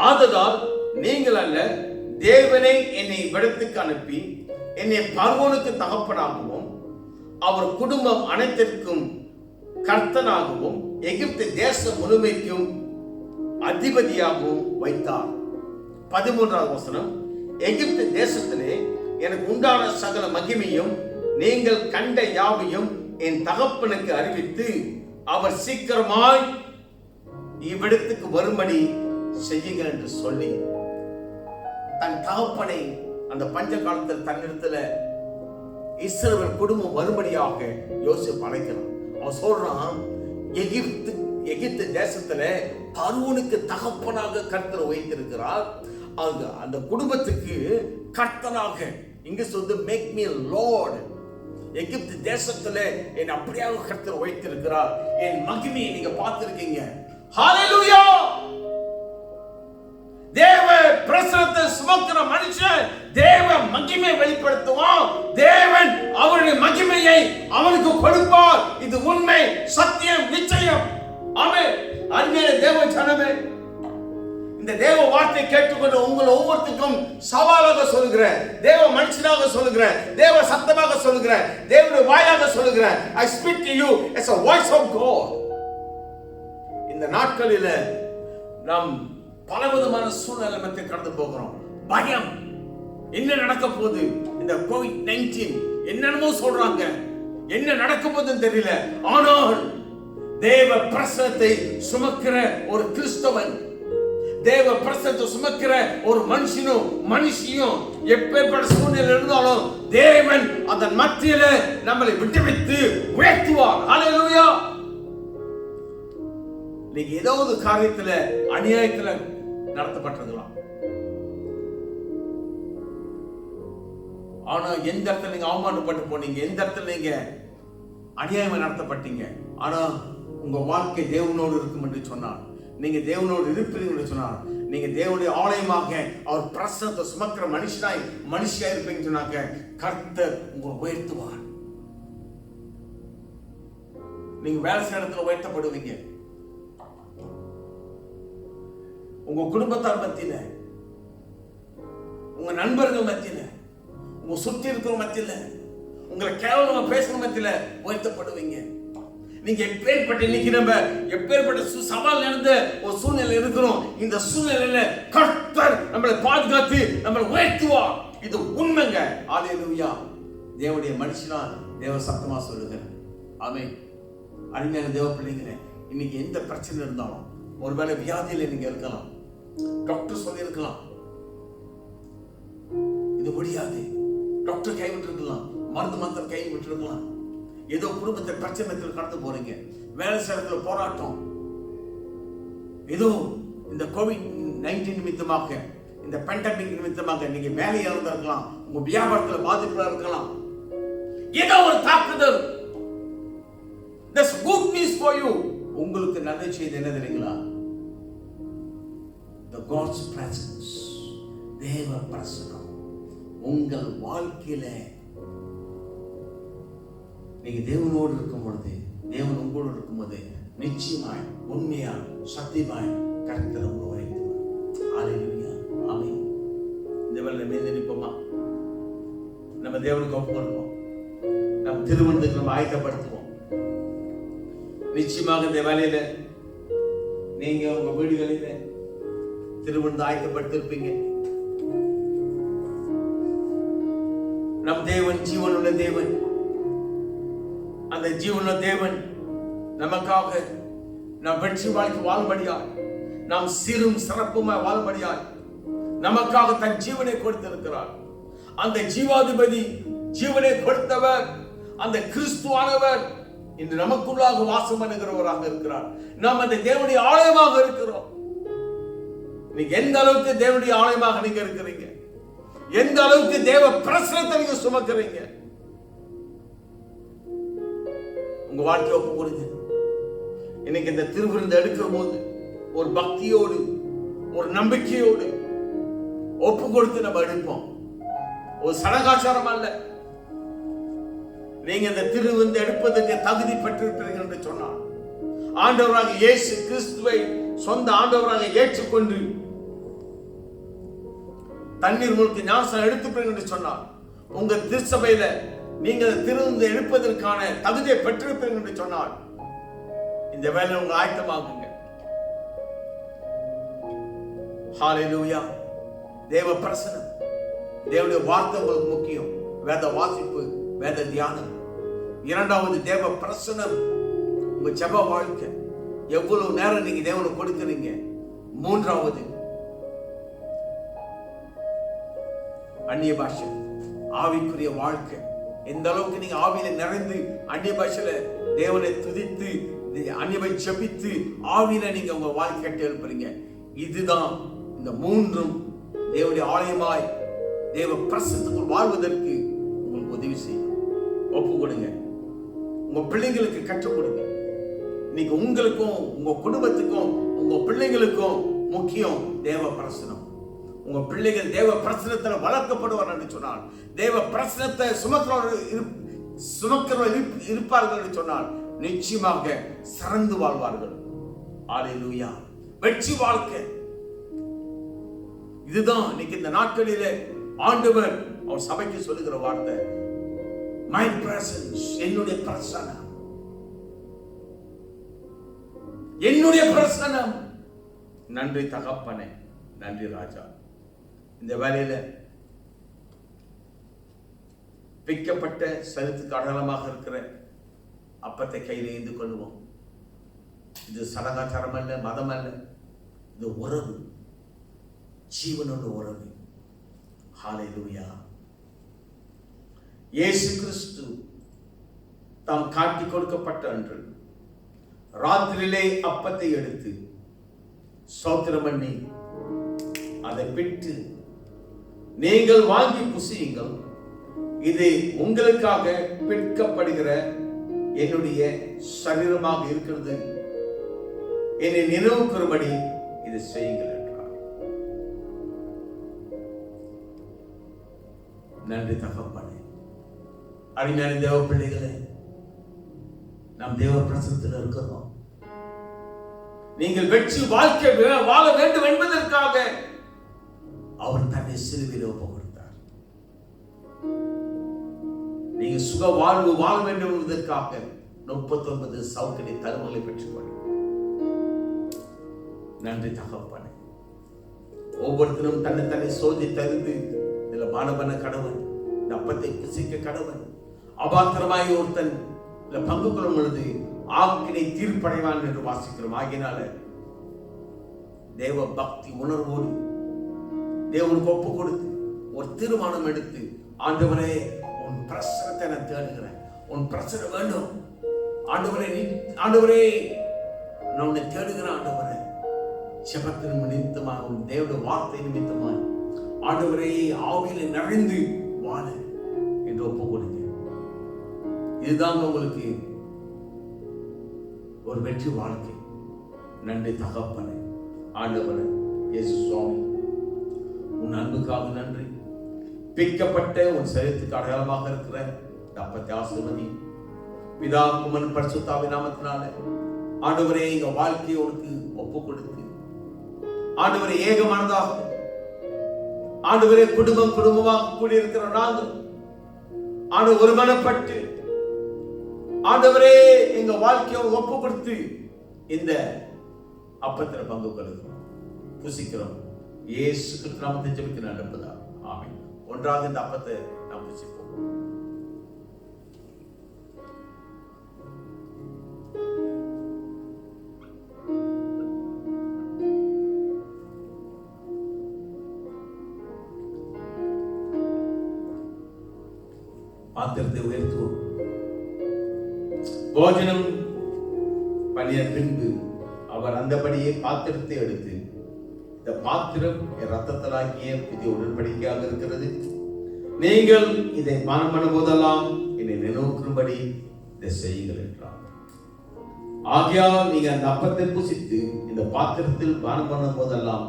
S1: ஆதலால் நீங்கள் அல்ல, தேவனை என்னை விடத்துக்கு அனுப்பி என்னை பார்வோனுக்கு தகப்பனாகவும் அவர் குடும்பம் அனைத்திற்கும் கர்த்தனாகவும் எகிப்து தேசம் முழுமைக்கும் அதிபதியாகவும் வைத்தார். 13வது வசனம். எகிப்து தேசத்திலே எனக்கு உண்டான சகல மகிமையும் நீங்கள் கண்ட யாவையும் என் தகப்பனுக்கு அறிவித்து அவர் சீக்கிரமாய் இவ்விடத்துக்கு வரும்படி செய்யுங்கள் என்று சொல்லி தன் தகப்பனை அந்த பஞ்ச காலத்தில் தன்னிடத்துல இஸ்ரவேல் குடும்பம் வரும்படியாக யோசேப்பு அழைக்கிறான். அவன் சொல்றான், எகிப்து தேசத்துல பார்வோனுக்கு தகப்பனாக கர்த்தர் வைத்திருக்கிறார், அந்த குடும்பத்துக்கு கர்த்தனாக, இங்க சொல்றது மேக் மீ லார்ட். எகிப்து தேசத்துல என்னை அப்படியாக கர்த்தர் வைத்திருக்கிறார், என் மகிமையை நீங்க பார்த்திருக்கீங்க. ஹல்லேலூயா. தேவ பிரசன்னத்தை சுமக்கிற மனுஷன் தேவ மகிமையை வெளிப்படுத்துவான். தேவன் அவருடைய மகிமையை அவனுக்கு கொடுப்பார். இது உண்மை, சத்தியம், நிச்சயம். ஆமென். அருமையான தேவ ஜனமே, இந்த தேவ வார்த்தை கேட்டுக்கொண்டு உங்கள் ஒவ்வொருத்துக்கும் சவாலாக சொல்லுகிறேன், தேவ மனுஷனாக சொல்லுகிறேன், தேவ சத்தமாக சொல்லுகிறேன், தேவனுடைய வாயாக சொல்லுகிறேன். I speak to you as a voice of God. இந்த நாட்களில் நாம் பலவிதமான சூழ்நிலை மத்திய கடந்து போகிறோம். பயம், என்ன நடக்க போகுது, இந்த COVID-19 என்னென்னமோ சொல்றாங்க, என்ன நடக்க போகுதுன்னு தெரியல. ஆனால் தேவ பிரசன்னத்தை சுமக்கிற ஒரு கிறிஸ்தவன், தேவ பிரசன்னத்தை சுமக்கிற ஒரு மனுஷியும் எப்பேற்பட்ட சூழ்நிலை இருந்தாலும் தேவன் அதன் மத்தியில நம்மளை விட்டுவிட்டு உயர்த்துவார். ஹல்லேலூயா. நீங்க ஏதாவது காரியத்துல அநியாயத்துல நடத்தப்பட்டிருக்கலாம், ஆனா எந்த இடத்துல நீங்க அவமானப்பட்டு போனீங்க, எந்த இடத்துல நீங்க அநியாயமா நடத்தப்பட்டீங்க, ஆனா உங்க வாழ்க்கை தேவனோடு இருக்கும் என்று சொன்னார், நீங்க தேவனோடு இருப்பீர்கள் என்று சொன்னார், நீங்க தேவனுடைய ஆலயமாக அவர் பிரசன்னத்தை சுமக்கிற மனுஷியா இருப்பீங்க சொன்னாங்க, கர்த்தர் உங்களை உயர்த்துவார். நீங்க வேலை செய்யற இடத்துல உயர்த்தப்படுவீங்க. உங்க குடும்பத்தார் மத்தியில, உங்க நண்பர்கள் மத்தியில, உங்க சுற்றி இருக்கிற மத்தியில, உங்களை கேவலமா பேசுற மத்தியில உயர்த்தப்படுவீங்க. நீங்க எப்பேற்பட்ட இன்னைக்கு நம்ம எப்பேற்பட்ட சவால் நடந்த ஒரு சூழ்நிலை இருக்கிறோம், இந்த சூழ்நிலையில கர்த்தர் நம்மளை பாதுகாத்து நம்மளை உயர்த்துவார். இது உண்மைங்க. ஹல்லேலூயா. தேவனுடைய மனுஷனா தேவ சத்தமா சொல்லுங்க. ஆமென். அருமையான தேவ பிள்ளைங்களே, இன்னைக்கு எந்த பிரச்சனை இருந்தாலும், ஒருவேளை வியாதியில நீங்க இருக்கலாம், டாக்டர் சொல்லி இருக்கலாம் இது முடியாது, டாக்டர் கைவிட்டு இருக்கலாம், மருந்து மாத்திரை கைவிட்டு இருக்கலாம், ஏதோ குடும்பத்தை பிரச்சனைகள் கடந்து போறீங்க, வேலை செய்யறதுல போராட்டம், ஏதோ இந்த COVID-19 நிமித்தமாக, இந்த பேண்டமிக் நிமித்தமாக நீங்க வேலை இழந்திருக்கலாம், உங்க வியாபாரத்துல பாதிப்புல இருக்கலாம், ஏதோ ஒரு தாக்குதல். There's good news for you. உங்களுக்கு நல்ல செய்தி என்ன தெரியுங்களா? The God's presence, தேவ பிரசன்னம் உங்கள் வாழ்க்கையில நீங்க தேவனோடு இருக்கும் பொழுது, தேவன் உங்களோடு இருக்கும் போது நிச்சயமாய் உண்மையாய் சத்தியமாய் கர்த்தர் உங்களை உயர்த்துவார். ஹல்லேலூயா. ஆமென். இந்த வேளையில மேலே நிற்போமா? நம்ம தேவனுக்கு ஒப்பு கொடுப்போம். நம்ம திருமணத்துக்கு நம்ம ஆயத்தப்படுத்துவோம். நிச்சயமாக இந்த வேலையில நீங்க உங்க வீடுகளில திருமணத்தை ஆயத்தப்படுத்திருப்பீங்க. நம் தேவன் ஜீவனுள்ள தேவன். அந்த ஜீவனுள்ள தேவன் நமக்காக நாம் வெற்றி வாழ்க்கை வாழும்படியாய், நாம் சீரும் சிறப்புமாய் வாழும்படியாய் நமக்காக தன் ஜீவனை கொடுத்திருக்கிறார். அந்த ஜீவாதிபதி, ஜீவனை கொடுத்தவர், அந்த கிறிஸ்துவானவர் இன்று நமக்குள்ளாக வாசம் பண்ணுகிறவராக இருக்கிறார். நாம் அந்த தேவனுடைய ஆலயமாக இருக்கிறோம். நீங்க எந்த அளவுக்கு தேவனுடைய ஆலயமாக நீங்க இருக்கிறீங்க, எந்த அளவுக்கு தேவ பிரசன்னத்தை நீங்க சுமக்கிறீங்க, உங்க வாழ்க்கையை ஒப்பு கொடுங்க. இன்னைக்கு இந்த திருவிருந்து எடுக்கிற போது ஒரு பக்தியோடு, ஒரு நம்பிக்கையோடு ஒப்பு கொடுத்து நம்ம எடுப்போம். ஒரு சடங்காச்சாரம் அல்ல. நீங்க இந்த திருவிருந்து எடுப்பதற்கு தகுதி பெற்றிருப்பீர்கள் என்று சொன்னார். ஆண்டவராக இயேசு கிறிஸ்துவை சொந்த ஆண்டவராக ஏற்றுக்கொண்டு தண்ணீர் மூழ்கி ஞானஸ்நானம் எடுத்துப்பீர்கள் என்று சொன்னார். உங்க திருச்சபையில நீங்கள் திருவிருந்து எடுப்பதற்கான தகுதியை பெற்றிருப்பீர்கள் என்று சொன்னார். இந்த வேலை உங்க ஆயத்தமாகுங்க. ஹல்லேலூயா. தேவ பிரசன்னம், தேவனுடைய வார்த்தை உங்களுக்கு முக்கியம். வேத வாசிப்பு, வேத தியானம். இரண்டாவது தேவ பிரசன்னம், உங்க ஜெப வாழ்க்கை, எவ்வளவு நேரம் நீங்க தேவனுக்கு கொடுக்கிறீங்க. மூன்றாவது அந்நிய பாஷை, ஆவிக்குரிய வாழ்க்கை. எந்த அளவுக்கு நீங்க ஆவியில நிறைந்து அந்நிய பாஷையில தேவனை துதித்து அந்நியவை ஜெபித்து ஆவியில நீங்க உங்க வாழ்க்கை கட்டி எழுப்புறீங்க. இதுதான் இந்த மூன்றும் தேவனுடைய ஆலயமாய் தேவ பிரசன்னத்துக்குள் வாழ்வதற்கு உங்களுக்கு உதவி செய்யும். ஒப்பு கொடுங்க. உங்க பிள்ளைங்களுக்கு கற்றுக் கொடுங்க. இன்னைக்கு உங்களுக்கும் உங்க குடும்பத்துக்கும் உங்க பிள்ளைங்களுக்கும் முக்கியம் தேவ பிரசனம். உங்க பிள்ளைகள் தேவ பிரசனத்தில் வளர்க்கப்படுவார் என்று சொன்னால், தேவ பிரசனத்தை சுமக்கிறவர்கள் இருப்பார்கள் என்று சொன்னால் நிச்சயமாக சிறந்து வாழ்வார்கள். ஹல்லேலூயா. வெற்றி வாழ்க்கை இதுதான். இன்னைக்கு இந்த நாட்களிலே ஆண்டவர் அவர் சபைக்கு சொல்லுகிற வார்த்தை, மை பிரசன்ஸ், என்னுடைய பிரசனம், என்னுடைய பிரசனம். நன்றி தகப்பனே, நன்றி ராஜா. இந்த வேலையில பிக்கப்பட்ட சருத்துக்கு அடையாளமாக இருக்கிற அப்பத்தை கையில் ஏந்து கொள்வோம். இது சடங்காச்சாரம் அல்ல, மதம் அல்ல, இது உறவு, ஜீவனோட உறவு. ஹல்லேலூயா. இயேசு கிறிஸ்து தாம் காட்டி கொடுக்கப்பட்ட அன்று ராத்திரியிலே அப்பத்தை எடுத்து ஸ்தோத்திரம் பண்ணி அதை பிட்டு, நீங்கள் வாங்கி புசியுங்கள், இது உங்களுக்காக பிற்கப்படுகிற என்னுடைய சரீரமாக இருக்கிறது, என்னை நினைவு கூறும்படி இது செய்யுங்கள் என்றார். நன்றி தகப்பனே. அருமையான தேவ பிள்ளைகளே, நாம் தேவ பிரசன்னத்தில் இருக்கிறோம். நீங்கள் வெற்றி வாழ்க்கை வாழ வேண்டும் என்பதற்காக அவர் தன்னை சிலுவையில் ஒப்பு கொடுத்தார். நீங்க சுக வாழ்வு வாழ வேண்டும் என்பதற்காக 39 சவுக்கடி தருமங்களை பெற்றுக்கொள்ள. நன்றி தகப்பனே. ஒவ்வொருத்தரும் தன்னை சோதி தருந்து இதுல பானபன கடவன், இந்த அப்பத்தை புசிக்க கடவன். அபாத்திரமாய் ஒருத்தன் இதுல பங்கு கொள்ளும் பொழுது ஆக்கினை தீர்ப்படைவான் என்று வாசிக்கிறோம். ஆகினால தேவ பக்தி உணர்வோடு தேவனுக்கு ஒப்பு கொடுத்து ஒரு தீர்மானம் எடுத்து, ஆண்டவரே உன் பிரசனத்தை நான் தேடுகிறேன், உன் பிரசனம் வேண்டும் ஆண்டவரே, ஆண்டவரே நான் உன்னை தேடுகிறேன் ஆண்டவரே, ஜெபத்தின் நிமித்தமாக உன் தேவனுடைய வார்த்தை நிமித்தமாக ஆண்டவரே ஆவியில நிறைந்து வாழ என்று ஒப்பு கொடுங்க. இதுதான் உங்களுக்கு ஒரு வெற்றி வாழ்க்கை. நன்றி தகப்பனே. ஆண்டவரே இயேசு சுவாமி, உன் அன்புக்காக நன்றி. பிக்கப்பட்ட உன் சரீரத்துக்கு அடையாளமாக இருக்கிற அப்பத்தை ஆசீர்வதி. பிதா குமாரன் பரிசுத்தாவின் நாமத்தினால ஆண்டவரே எங்க வாழ்க்கையை உனக்கு ஒப்பு கொடுத்து, ஆண்டவரே ஏகமானதாக ஆண்டவரே குடும்பமாக கூடியிருக்கிற நாங்கள் ஆண்டவர் ஒருமனப்பட்டு ஆண்டவரே எங்க வாழ்க்கையை ஒப்பு கொடுத்து இந்த அப்பத்தில் பங்கு கொள்கிறோம், புசிக்கிறோம். இயேசு கிறிஸ்து நாமத்தை ஜெபித்து நடப்பதா. ஆமென். ஒன்றாக இந்த அப்பத்தை நாம் புசிப்போம். பாத்திரத்தை உயர்த்துவோம். போஜனம் பண்ணிய பின்பு அவர் அந்தபடியே பாத்திரத்தை எடுத்து, இந்த பாத்திரம் என் ரத்தத்திலாகிய புதிய உடன்படிக்கையாக இருக்கிறது, நீங்கள் இதை பானம் பண்ணும் போதெல்லாம் என்னை நினைவுக்கும்படி இதை செய்யுங்கள் என்றார். ஆகையால் நீங்க அந்த அப்பத்தை புசித்து இந்த பாத்திரத்தில் பானம் பண்ணும் போதெல்லாம்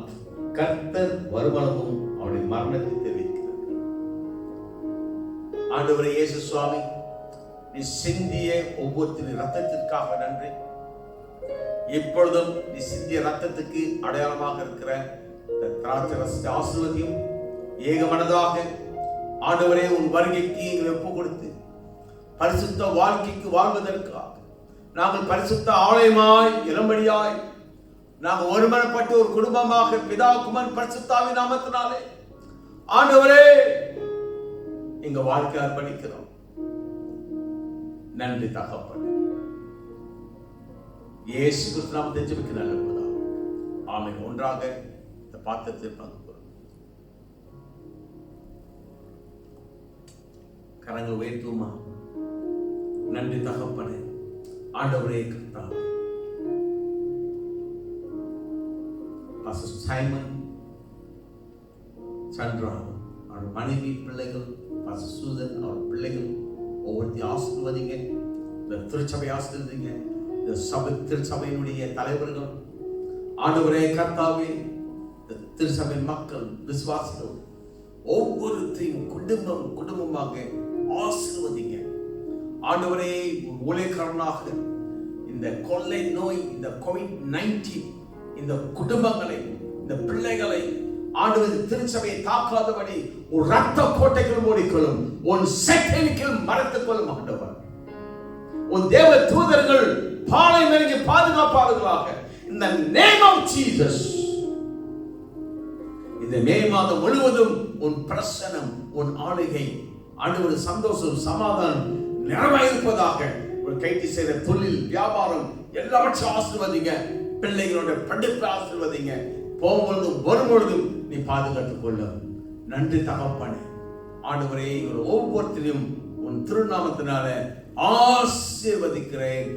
S1: கர்த்தர் வருமளவும் அவருடைய மரணத்தை தெரிவிக்கிறார். ஆண்டவரே இயேசு சுவாமி, நீ சிந்திய ஒவ்வொரு ரத்தத்திற்காக நன்றி. இப்பொழுதும் நீ சிந்திய ரத்தத்துக்கு அடையாளமாக இருக்கிற இந்த திராட்சை ரசத்தை ஆசீர்வதியும். ஏகமனதாக ஆண்டவரே உன் வருகைக்கு ஒப்பு கொடுத்து பரிசுத்த வாழ்க்கைக்கு வாழ்வதற்காக நாங்கள் பரிசுத்த ஆலயமாய் இளம்படியாய் நாங்கள் ஒருமனப்பட்டு ஒரு குடும்பமாக பிதா குமாரன் பரிசுத்தாவின் நாமத்தினாலே ஆண்டவரே எங்க வாழ்க்கை அர்ப்பணிக்கிறோம். நன்றி தகப்பனே. இயேசு கிறிஸ்து நாமத்தை ஜெபிக்க நல்ல ஆமென். ஒன்றாக இந்த பாத்திரத்தில் பங்கு பெறும். கரங்கள் உயர்த்துமா. நன்றி தகப்பனே. ஆண்டவரே கர்த்தாவே, பாஸ்டர் சைமன், சந்திரா, அவர் மனைவி, பிள்ளைகள், பாஸ்டர் சூதன், அவர் பிள்ளைகள் ஒவ்வொருத்தையும் ஆசீர்வதிங்க. இந்த திருச்சபை ஆசீர்வதிங்க. இந்த சபை திருச்சபையினுடைய தலைவர்கள் ஆண்டவரே கர்த்தாவே, இந்த திருச்சபை மக்கள் விசுவாசிகள் ஒவ்வொருத்தையும் குடும்பமாக ஆசீர்வதிங்க. ஆண்டவரே, ஊழியக்காரனாக இந்த கொள்ளை நோய், இந்த COVID-19 இந்த குடும்பங்களை, இந்த பிள்ளைகளை ஆண்டவர் திருச்சபையை தாக்காதபடி ஒரு ரத்த கோட்டைகள் மூடிக்கொள்ளும், உன் செட்டைகள் மறைத்துக் கொள்ளும். ஆண்டவர், உன் தேவ தூதர்கள் பாலை நெருங்கி பாதுகாப்பாளர்களாக இந்த நேம் ஆஃப் ஜீசஸ் இந்த மே மாதம் முழுவதும் உன் பிரசன்னம், உன் ஆளுகை ஆண்டவர் சந்தோஷம், சமாதானம் நிறைவாயிருப்பதாக. ஒரு கைட்டி செய்கிற தொழில், வியாபாரம் எல்லாவற்றையும் ஆசீர்வதிங்க. பிள்ளைகளோட படிப்பை ஆசீர்வதிங்க. போகும்பொழுதும் வரும்பொழுதும் நீ பாதுகாத்துக் கொள்ள. நன்றி தகப்பனே. ஆண்டவரே, இவர் ஒவ்வொருத்தரையும் உன் திருநாமத்தினால ஆசீர்வதிக்கிறேன்.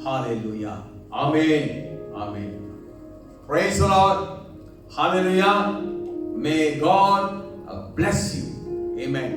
S1: ஹalleluya. ஆமென். ஆமென். Praise the Lord. Hallelujah. May God bless you. Amen.